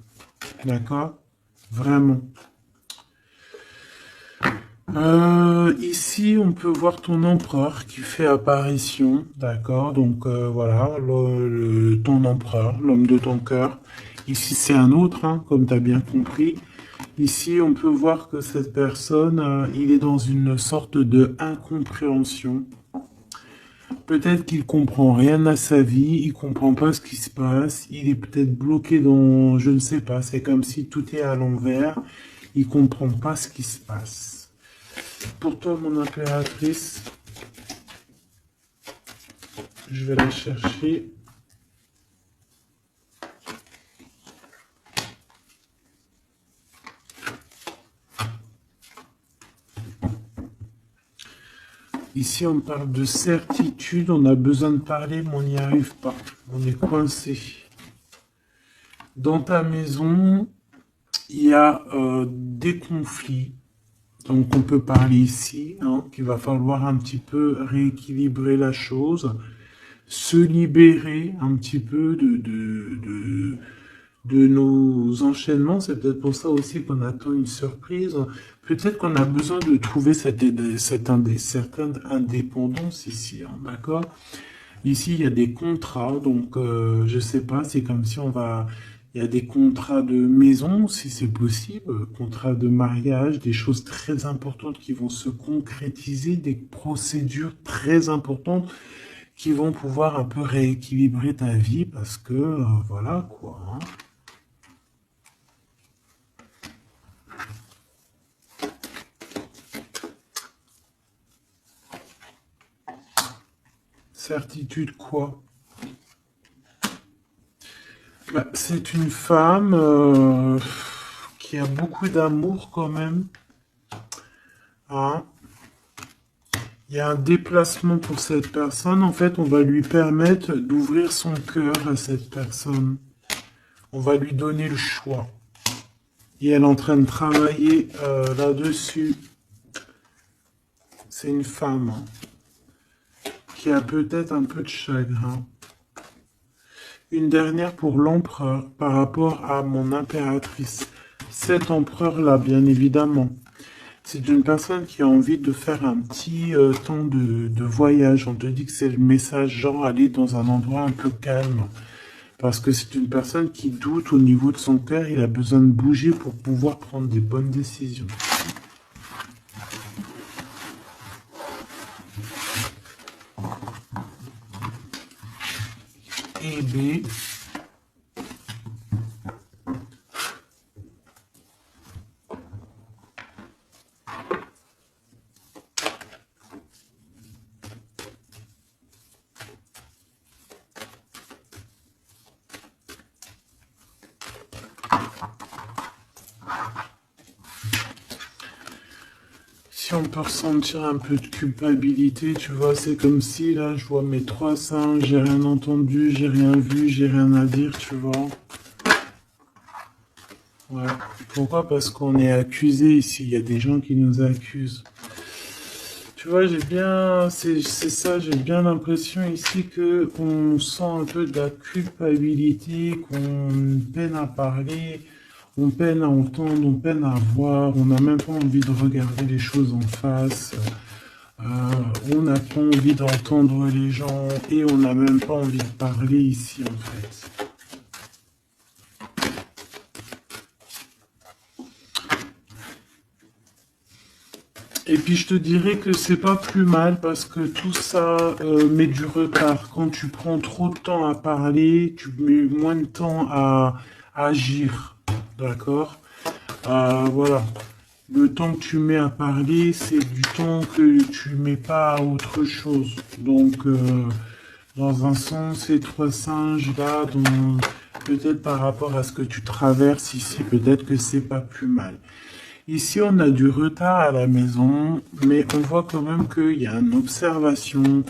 [SPEAKER 1] D'accord? Vraiment. Ici, on peut voir ton empereur qui fait apparition, d'accord? Donc voilà, ton empereur, l'homme de ton cœur. Ici, c'est un autre, hein, comme tu as bien compris. Ici, on peut voir que cette personne, il est dans une sorte de incompréhension. Peut-être qu'il comprend rien à sa vie, il comprend pas ce qui se passe, il est peut-être bloqué dans, je ne sais pas, c'est comme si tout est à l'envers, il comprend pas ce qui se passe. Pour toi, mon impératrice, je vais la chercher. Ici, on parle de certitude, on a besoin de parler, mais on n'y arrive pas. On est coincé. Dans ta maison, il y a des conflits. Donc, on peut parler ici, hein, qu'il va falloir un petit peu rééquilibrer la chose, se libérer un petit peu de nos enchaînements. C'est peut-être pour ça aussi qu'on attend une surprise. Peut-être qu'on a besoin de trouver certaine indépendance ici, hein, d'accord? Ici, il y a des contrats, donc je sais pas, c'est comme si on va... Il y a des contrats de maison, si c'est possible, contrats de mariage, des choses très importantes qui vont se concrétiser, des procédures très importantes qui vont pouvoir un peu rééquilibrer ta vie parce que, voilà quoi. Hein. certitude quoi? Bah, c'est une femme qui a beaucoup d'amour quand même. Hein. Il y a un déplacement pour cette personne. En fait, on va lui permettre d'ouvrir son cœur à cette personne. On va lui donner le choix. Et elle est en train de travailler là-dessus. C'est une femme hein, qui a peut-être un peu de chagrin. Une dernière pour l'empereur par rapport à mon impératrice. Cet empereur-là, bien évidemment. C'est une personne qui a envie de faire un petit temps de voyage. On te dit que c'est le message genre aller dans un endroit un peu calme. Parce que c'est une personne qui doute au niveau de son cœur. Il a besoin de bouger pour pouvoir prendre des bonnes décisions. Et B. Si on peut ressentir un peu de culpabilité, tu vois, c'est comme si là je vois mes 3 seins, j'ai rien entendu, j'ai rien vu, j'ai rien à dire, tu vois. Ouais. Pourquoi? Parce qu'on est accusé ici, il y a des gens qui nous accusent. Tu vois, j'ai bien, c'est ça, j'ai bien l'impression ici que on sent un peu de la culpabilité, qu'on peine à parler, on peine à entendre, on peine à voir, on n'a même pas envie de regarder les choses en face, on n'a pas envie d'entendre les gens et on n'a même pas envie de parler ici en fait. Et puis je te dirais que c'est pas plus mal parce que tout ça met du retard. Quand tu prends trop de temps à parler, tu mets moins de temps à agir. D'accord? Voilà. Le temps que tu mets à parler, c'est du temps que tu mets pas à autre chose. Donc, dans un sens, ces 3 singes là, peut-être par rapport à ce que tu traverses ici, peut-être que c'est pas plus mal. Ici, on a du retard à la maison, mais on voit quand même qu'il y a une observation.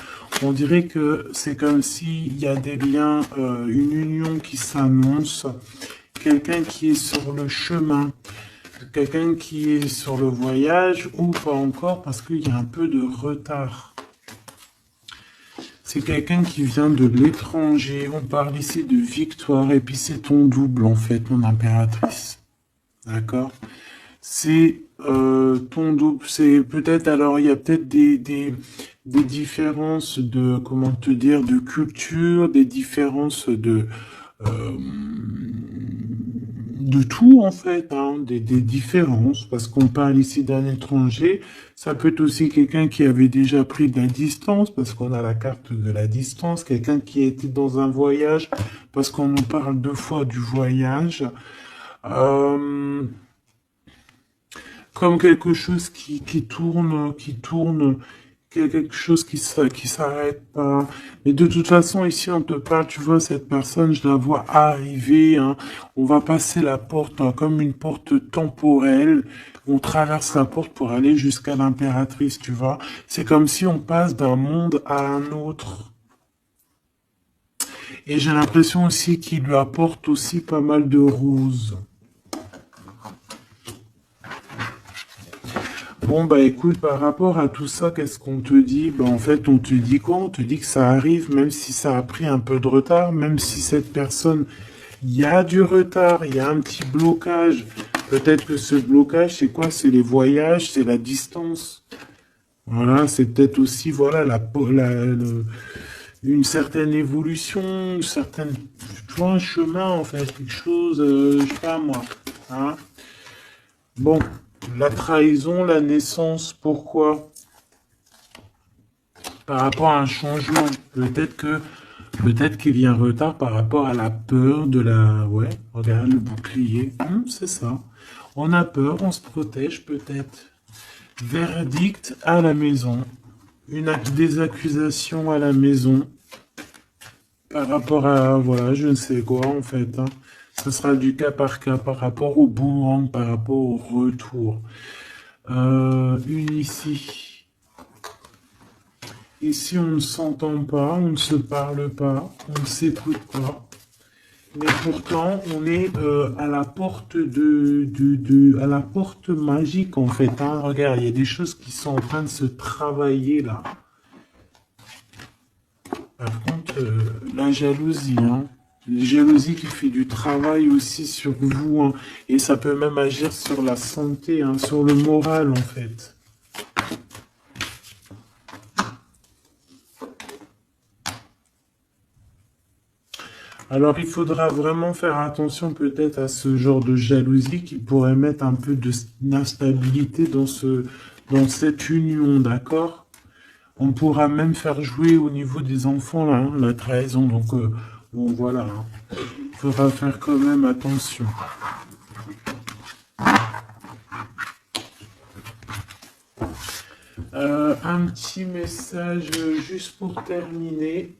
[SPEAKER 1] On dirait que c'est comme s'il y a des liens, une union qui s'annonce, quelqu'un qui est sur le chemin, quelqu'un qui est sur le voyage, ou pas encore, parce qu'il y a un peu de retard. C'est quelqu'un qui vient de l'étranger. On parle ici de victoire, et puis c'est ton double, en fait, mon impératrice. D'accord? C'est ton double, c'est peut-être, alors il y a peut-être des différences de, comment te dire, de culture, des différences de tout en fait, hein, des différences, parce qu'on parle ici d'un étranger, ça peut être aussi quelqu'un qui avait déjà pris de la distance, parce qu'on a la carte de la distance, quelqu'un qui a été dans un voyage, parce qu'on nous parle 2 fois du voyage. Euh, Comme quelque chose qui tourne, quelque chose qui s'arrête pas. Mais de toute façon, ici, on te parle, tu vois, cette personne, je la vois arriver, hein. On va passer la porte, hein, comme une porte temporelle. On traverse la porte pour aller jusqu'à l'impératrice, tu vois. C'est comme si on passe d'un monde à un autre. Et j'ai l'impression aussi qu'il lui apporte aussi pas mal de roses. Bon, bah écoute, par rapport à tout ça, qu'est-ce qu'on te dit? Bah en fait, on te dit quoi? On te dit que ça arrive, même si ça a pris un peu de retard, même si cette personne, il y a du retard, il y a un petit blocage. Peut-être que ce blocage, c'est quoi? C'est les voyages, c'est la distance. Voilà, c'est peut-être aussi, voilà, une certaine évolution, une certaine, tu vois, un chemin, en fait, quelque chose, je sais pas moi. Hein. Bon, la trahison, la naissance, pourquoi? Par rapport à un changement. Peut-être qu'il y a un retard par rapport à la peur de la... Ouais, regarde le bouclier. C'est ça. On a peur, on se protège peut-être. Verdict à la maison. des accusations à la maison par rapport à, voilà, je ne sais quoi en fait. Hein. Ce sera du cas par cas par rapport au boomerang, par rapport au retour. Une ici. Ici, on ne s'entend pas, on ne se parle pas, on ne s'écoute pas. Mais pourtant, on est à la porte à la porte magique en fait. Hein. Regarde, il y a des choses qui sont en train de se travailler là. Par contre, la jalousie, hein. La jalousie qui fait du travail aussi sur vous, hein. Et ça peut même agir sur la santé, hein, sur le moral en fait. Alors, il faudra vraiment faire attention peut-être à ce genre de jalousie qui pourrait mettre un peu d'instabilité dans cette union, d'accord? On pourra même faire jouer au niveau des enfants, là, hein, la trahison. Donc, bon, voilà. Hein. Il faudra faire quand même attention. Un petit message juste pour terminer.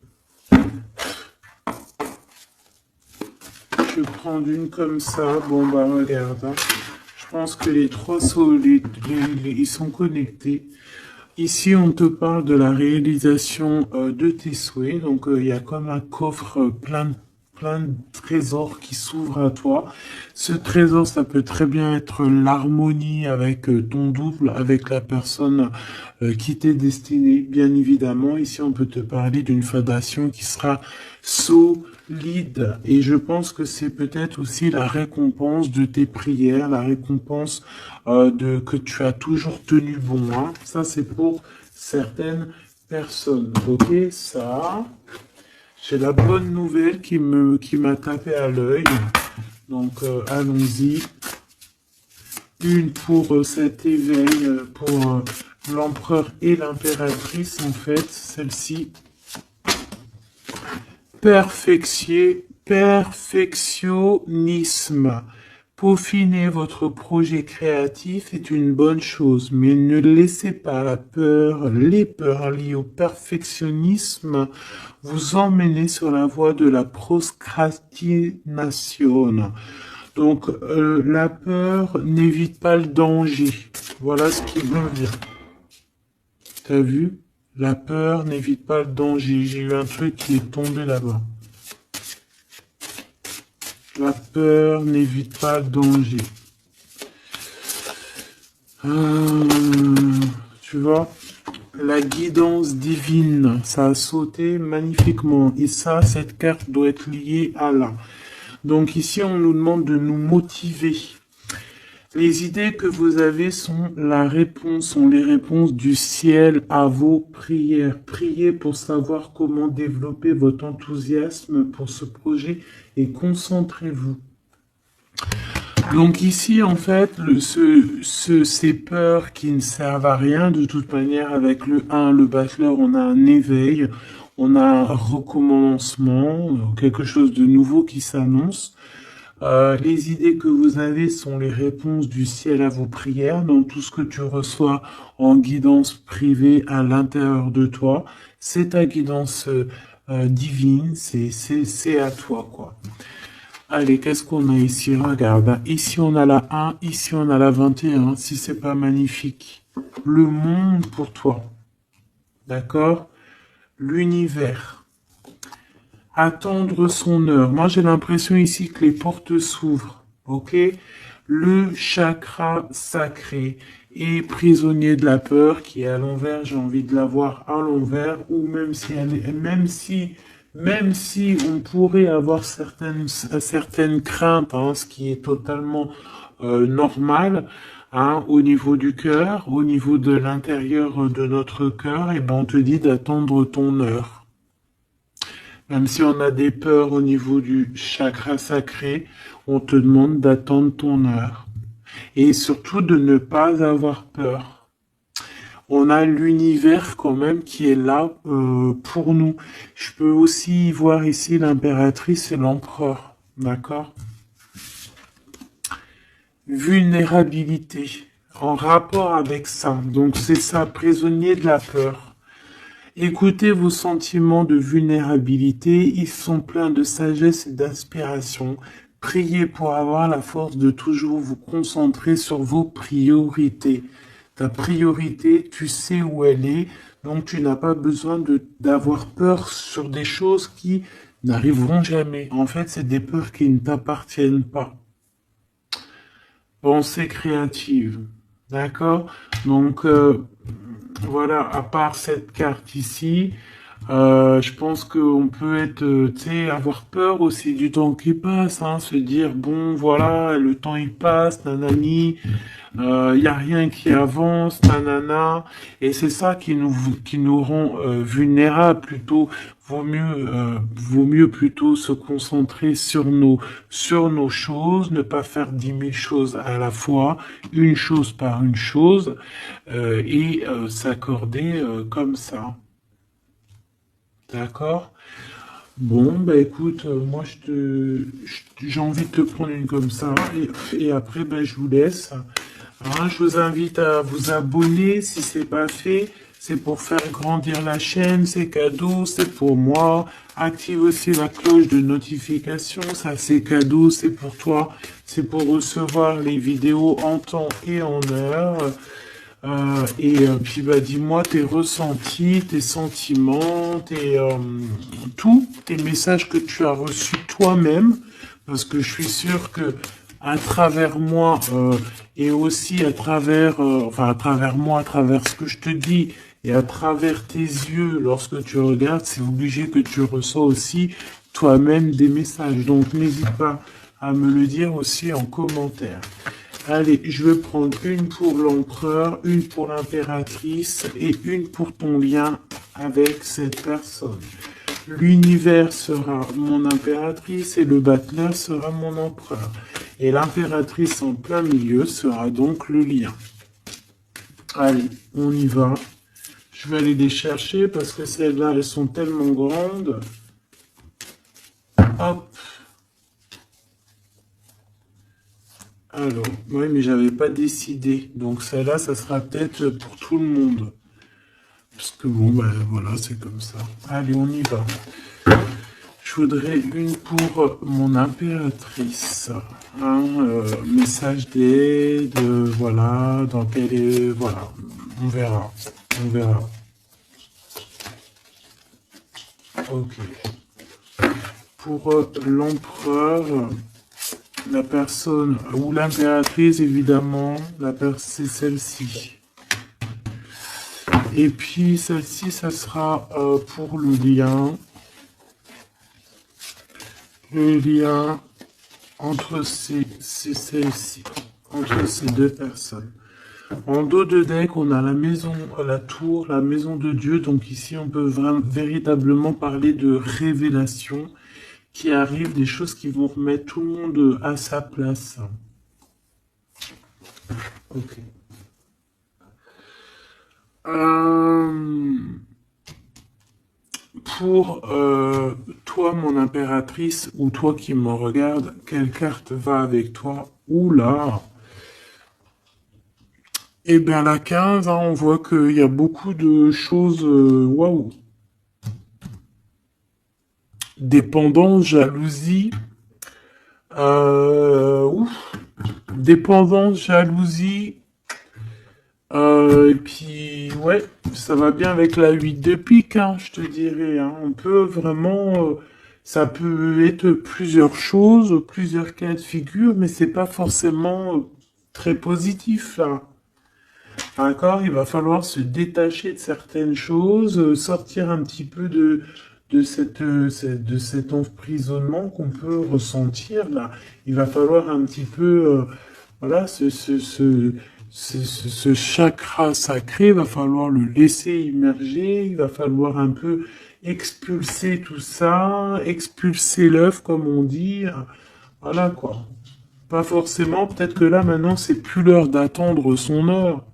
[SPEAKER 1] Je prends d'une comme ça. Bon, bah, regarde. Hein. Je pense que les trois sont, ils sont connectés. Ici, on te parle de la réalisation de tes souhaits. Donc, il y a comme un coffre plein de trésors qui s'ouvrent à toi. Ce trésor, ça peut très bien être l'harmonie avec ton double, avec la personne qui t'est destinée, bien évidemment. Ici, on peut te parler d'une fondation qui sera solide. Et je pense que c'est peut-être aussi la récompense de tes prières, la récompense que tu as toujours tenu bon. Hein. Ça, c'est pour certaines personnes. Ok, ça... J'ai la bonne nouvelle qui m'a tapé à l'œil. Donc, allons-y. Une pour cet éveil, pour l'empereur et l'impératrice, en fait. Celle-ci. Perfectionnisme. Peaufiner votre projet créatif est une bonne chose, mais ne laissez pas les peurs liées au perfectionnisme vous emmener sur la voie de la procrastination. Donc, la peur n'évite pas le danger. Voilà ce qu'il veut dire. T'as vu? La peur n'évite pas le danger. J'ai eu un truc qui est tombé là-bas. La peur n'évite pas le danger. Tu vois, la guidance divine, ça a sauté magnifiquement. Et ça, cette carte doit être liée à là. Donc ici, on nous demande de nous motiver. Les idées que vous avez sont les réponses du ciel à vos prières. Priez pour savoir comment développer votre enthousiasme pour ce projet et concentrez-vous. Donc ici, en fait, ces peurs qui ne servent à rien, de toute manière, avec le 1, le battleur, on a un éveil, on a un recommencement, quelque chose de nouveau qui s'annonce. Les idées que vous avez sont les réponses du ciel à vos prières, donc tout ce que tu reçois en guidance privée à l'intérieur de toi, c'est ta guidance divine, c'est à toi, quoi. Allez, qu'est-ce qu'on a ici? Regarde, ici on a la 1, ici on a la 21, si c'est pas magnifique. Le monde pour toi, d'accord? L'univers. Attendre son heure. Moi, j'ai l'impression ici que les portes s'ouvrent, ok? Le chakra sacré est prisonnier de la peur qui est à l'envers. J'ai envie de la voir à l'envers, ou même si on pourrait avoir certaines craintes, hein, ce qui est totalement normal, hein, au niveau du cœur, au niveau de l'intérieur de notre cœur, et ben on te dit d'attendre ton heure. Même si on a des peurs au niveau du chakra sacré, on te demande d'attendre ton heure. Et surtout de ne pas avoir peur. On a l'univers quand même qui est là pour nous. Je peux aussi voir ici l'impératrice et l'empereur. D'accord? Vulnérabilité. En rapport avec ça. Donc c'est ça, prisonnier de la peur. Écoutez vos sentiments de vulnérabilité, ils sont pleins de sagesse et d'inspiration. Priez pour avoir la force de toujours vous concentrer sur vos priorités. Ta priorité, tu sais où elle est, donc tu n'as pas besoin d'avoir peur sur des choses qui n'arriveront jamais. En fait, c'est des peurs qui ne t'appartiennent pas. Pensée créative. D'accord? Donc, voilà, à part cette carte ici, je pense qu'on peut être, tu sais, avoir peur aussi du temps qui passe, hein, se dire, bon, voilà, le temps il passe, nanani, y a rien qui avance, nanana, et c'est ça qui nous rend vulnérables plutôt. Vaut mieux plutôt se concentrer sur nos choses, ne pas faire 10 000 choses à la fois, une chose par une chose, et s'accorder comme ça. D'accord? Bon, bah écoute, moi j'ai envie de te prendre une comme ça, et après, bah, je vous laisse. Hein, je vous invite à vous abonner si c'est pas fait. C'est pour faire grandir la chaîne, c'est cadeau, c'est pour moi. Active aussi la cloche de notification, ça c'est cadeau, c'est pour toi. C'est pour recevoir les vidéos en temps et en heure. Puis bah dis-moi tes ressentis, tes sentiments, tous tes messages que tu as reçus toi-même, parce que je suis sûr que à travers moi et aussi à travers, enfin à travers moi, à travers ce que je te dis et à travers tes yeux, lorsque tu regardes, c'est obligé que tu reçois aussi toi-même des messages. Donc n'hésite pas à me le dire aussi en commentaire. Allez, je vais prendre une pour l'empereur, une pour l'impératrice et une pour ton lien avec cette personne. L'univers sera mon impératrice et le battleur sera mon empereur. Et l'impératrice en plein milieu sera donc le lien. Allez, on y va. Je vais aller les chercher parce que celles-là, elles sont tellement grandes. Hop. Alors, oui, mais j'avais pas décidé. Donc celle-là, ça sera peut-être pour tout le monde. Parce que bon, ben voilà, c'est comme ça. Allez, on y va. Je voudrais une pour mon impératrice. Hein, message d'aide, voilà, dans quel est... Voilà, on verra. On verra. Ok. Pour l'empereur... La personne, ou l'impératrice, évidemment, c'est celle-ci. Et puis, celle-ci, ça sera pour le lien. Le lien entre celle-ci, entre ces deux personnes. En dos de deck, on a la maison, la tour, la maison de Dieu. Donc ici, on peut véritablement parler de révélation qui arrive, des choses qui vont remettre tout le monde à sa place. Ok. Pour toi, mon impératrice, ou toi qui me regarde, quelle carte va avec toi? Oula! Eh bien, la 15, hein, on voit qu'il y a beaucoup de choses... Waouh! Dépendance, jalousie. Dépendance, jalousie. Et puis, ouais, ça va bien avec la 8 de pique, hein, je te dirais. Hein. On peut vraiment... ça peut être plusieurs choses, plusieurs cas de figure, mais c'est pas forcément très positif, là. D'accord? Il va falloir se détacher de certaines choses, sortir un petit peu de cet emprisonnement qu'on peut ressentir là. Il va falloir un petit peu, voilà, ce chakra sacré, il va falloir le laisser immerger, il va falloir un peu expulser tout ça, expulser l'œuf comme on dit, voilà quoi. Pas forcément, peut-être que là maintenant c'est plus l'heure d'attendre son heure.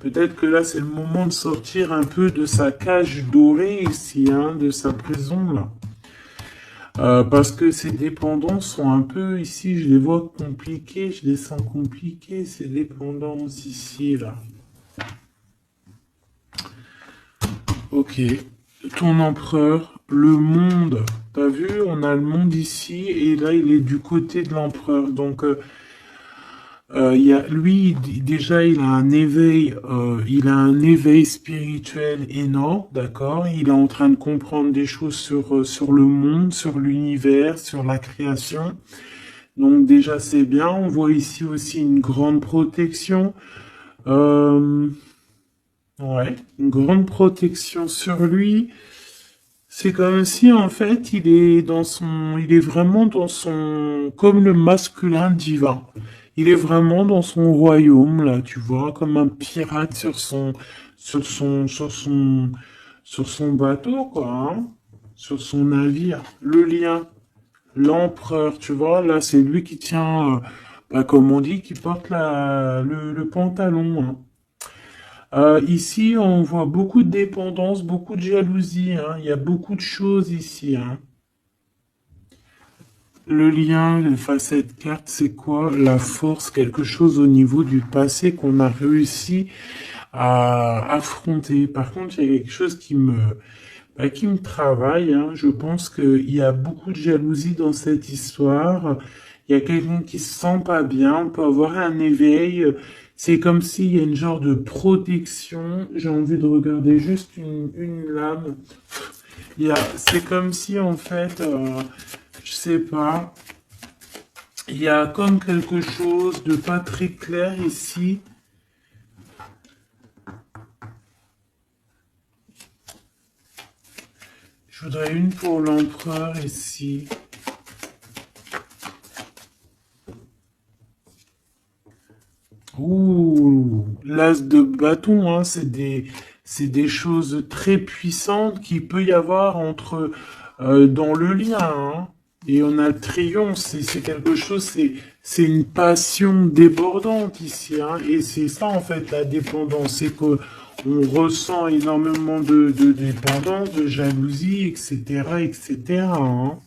[SPEAKER 1] Peut-être que là, c'est le moment de sortir un peu de sa cage dorée ici, hein, de sa prison, là. Parce que ces dépendances sont un peu, ici, je les vois compliquées, je les sens compliquées, ces dépendances ici, là. Ok. Ton empereur, le monde. T'as vu, on a le monde ici et là il est du côté de l'empereur. Donc lui déjà il a un éveil spirituel énorme, d'accord? Il est en train de comprendre des choses sur le monde, sur l'univers, sur la création. Donc déjà c'est bien. On voit ici aussi une grande protection. Euh, ouais, une grande protection sur lui. C'est comme si en fait il est vraiment dans son, comme le masculin divin. Il est vraiment dans son royaume là, tu vois, comme un pirate sur son bateau quoi, hein, sur son navire. Le lien, l'empereur, tu vois, là c'est lui qui tient, comme on dit, qui porte le pantalon, hein. Ici, on voit beaucoup de dépendance, beaucoup de jalousie, hein. Il y a beaucoup de choses ici, hein. Le lien face à cette carte, c'est quoi? La force, quelque chose au niveau du passé qu'on a réussi à affronter. Par contre, il y a quelque chose qui me travaille, hein. Je pense qu'il y a beaucoup de jalousie dans cette histoire. Il y a quelqu'un qui se sent pas bien, on peut avoir un éveil. C'est comme s'il y a une genre de protection. J'ai envie de regarder juste une lame. C'est comme si en fait, je sais pas, il y a comme quelque chose de pas très clair ici. Je voudrais une pour l'empereur ici. Ouh, l'as de bâton, hein, c'est des choses très puissantes qu'il peut y avoir dans le lien, hein. Et on a le triomphe, c'est quelque chose, c'est une passion débordante ici, hein. Et c'est ça, en fait, la dépendance, c'est que on ressent énormément de dépendance, de jalousie, etc., etc., hein.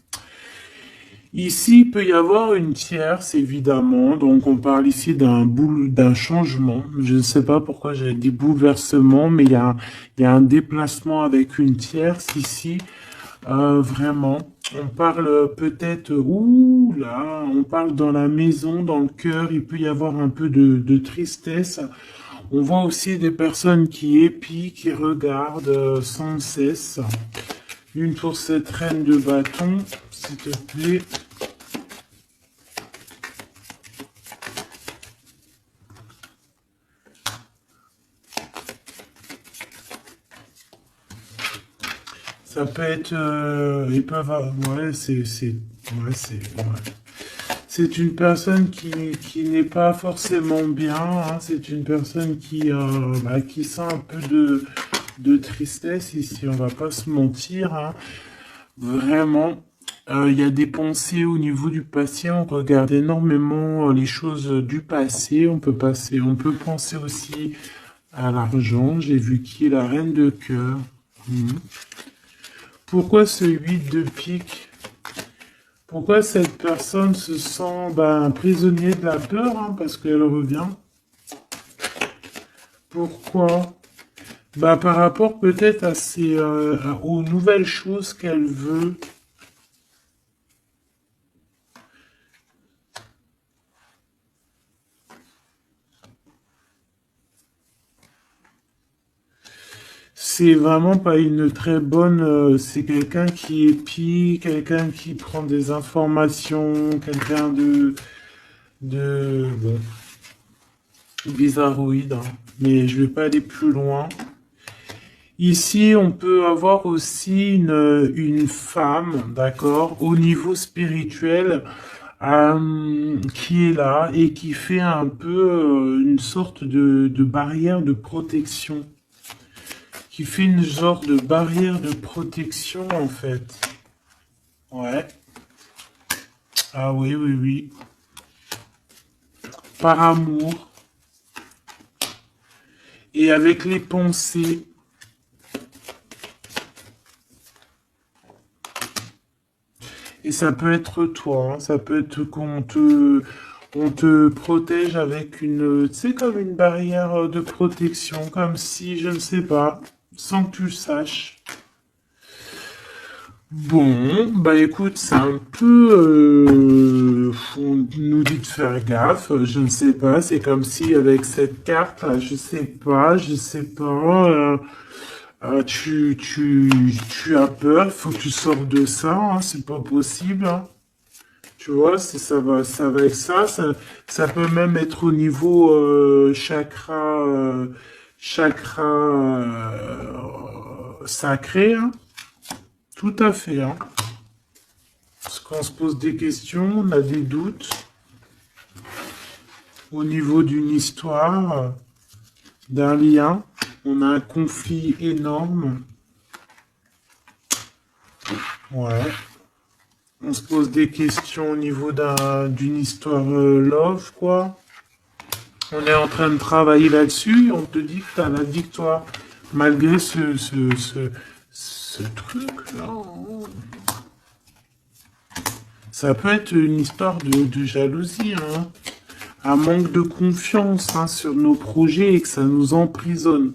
[SPEAKER 1] Ici, il peut y avoir une tierce, évidemment. Donc, on parle ici d'un changement. Je ne sais pas pourquoi j'ai dit bouleversement, mais il y a un déplacement avec une tierce ici. Vraiment. On parle peut-être, ouh là, on parle dans la maison, dans le cœur. Il peut y avoir un peu de tristesse. On voit aussi des personnes qui épient, qui regardent sans cesse. Une pour cette reine de bâton, s'il te plaît. Ça peut être, ils peuvent, ouais, ouais. C'est une personne qui n'est pas forcément bien, hein. C'est une personne qui sent un peu de tristesse ici. On va pas se mentir, hein. Vraiment. Il y a des pensées au niveau du passé. On regarde énormément les choses du passé. On peut penser aussi à l'argent. J'ai vu qui est la reine de cœur. Mhm. Pourquoi ce 8 de pique? Pourquoi cette personne se sent prisonnier de la peur, hein, parce qu'elle revient? Pourquoi? Par rapport peut-être aux nouvelles choses qu'elle veut. C'est vraiment pas une très bonne. C'est quelqu'un qui épie, quelqu'un qui prend des informations, quelqu'un bon, bizarroïde, hein. Mais je vais pas aller plus loin. Ici, on peut avoir aussi une femme, d'accord, au niveau spirituel, qui est là et qui fait un peu une sorte de barrière de protection. Qui fait une genre de barrière de protection, en fait. Ouais. Ah oui, oui, oui. Par amour. Et avec les pensées. Et ça peut être toi, hein. Ça peut être on te protège avec tu sais, comme une barrière de protection, comme si, je ne sais pas. sans que tu le saches. Bon, bah écoute, c'est un peu... on nous dit de faire gaffe, je ne sais pas, c'est comme si avec cette carte, là, je sais pas, tu as peur, il faut que tu sortes de ça, hein, c'est pas possible, hein. Tu vois, ça va avec ça peut même être au niveau chakra sacré, hein. Tout à fait, hein. Parce qu'on se pose des questions, on a des doutes au niveau d'une histoire, d'un lien. On a un conflit énorme. Ouais. On se pose des questions au niveau d'une histoire love, quoi. On est en train de travailler là-dessus. On te dit que tu as la victoire. Malgré ce truc-là. Ça peut être une histoire de jalousie, hein. Un manque de confiance, hein, sur nos projets et que ça nous emprisonne.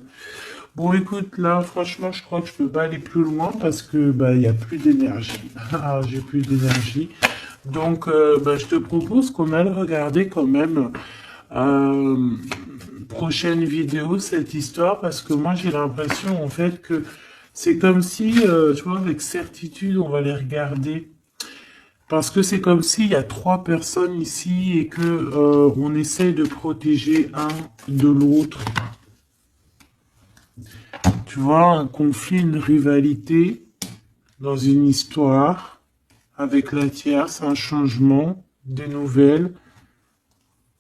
[SPEAKER 1] Bon, écoute, là, franchement, je crois que je peux pas aller plus loin parce que bah il y a plus d'énergie. Ah, j'ai plus d'énergie. Donc, bah, je te propose qu'on aille regarder quand même prochaine vidéo cette histoire parce que moi j'ai l'impression en fait que c'est comme si, tu vois, avec certitude, on va les regarder. Parce que c'est comme s'il y a 3 personnes ici et que on essaye de protéger un de l'autre. Tu vois, un conflit, une rivalité dans une histoire avec la tierce, un changement, des nouvelles.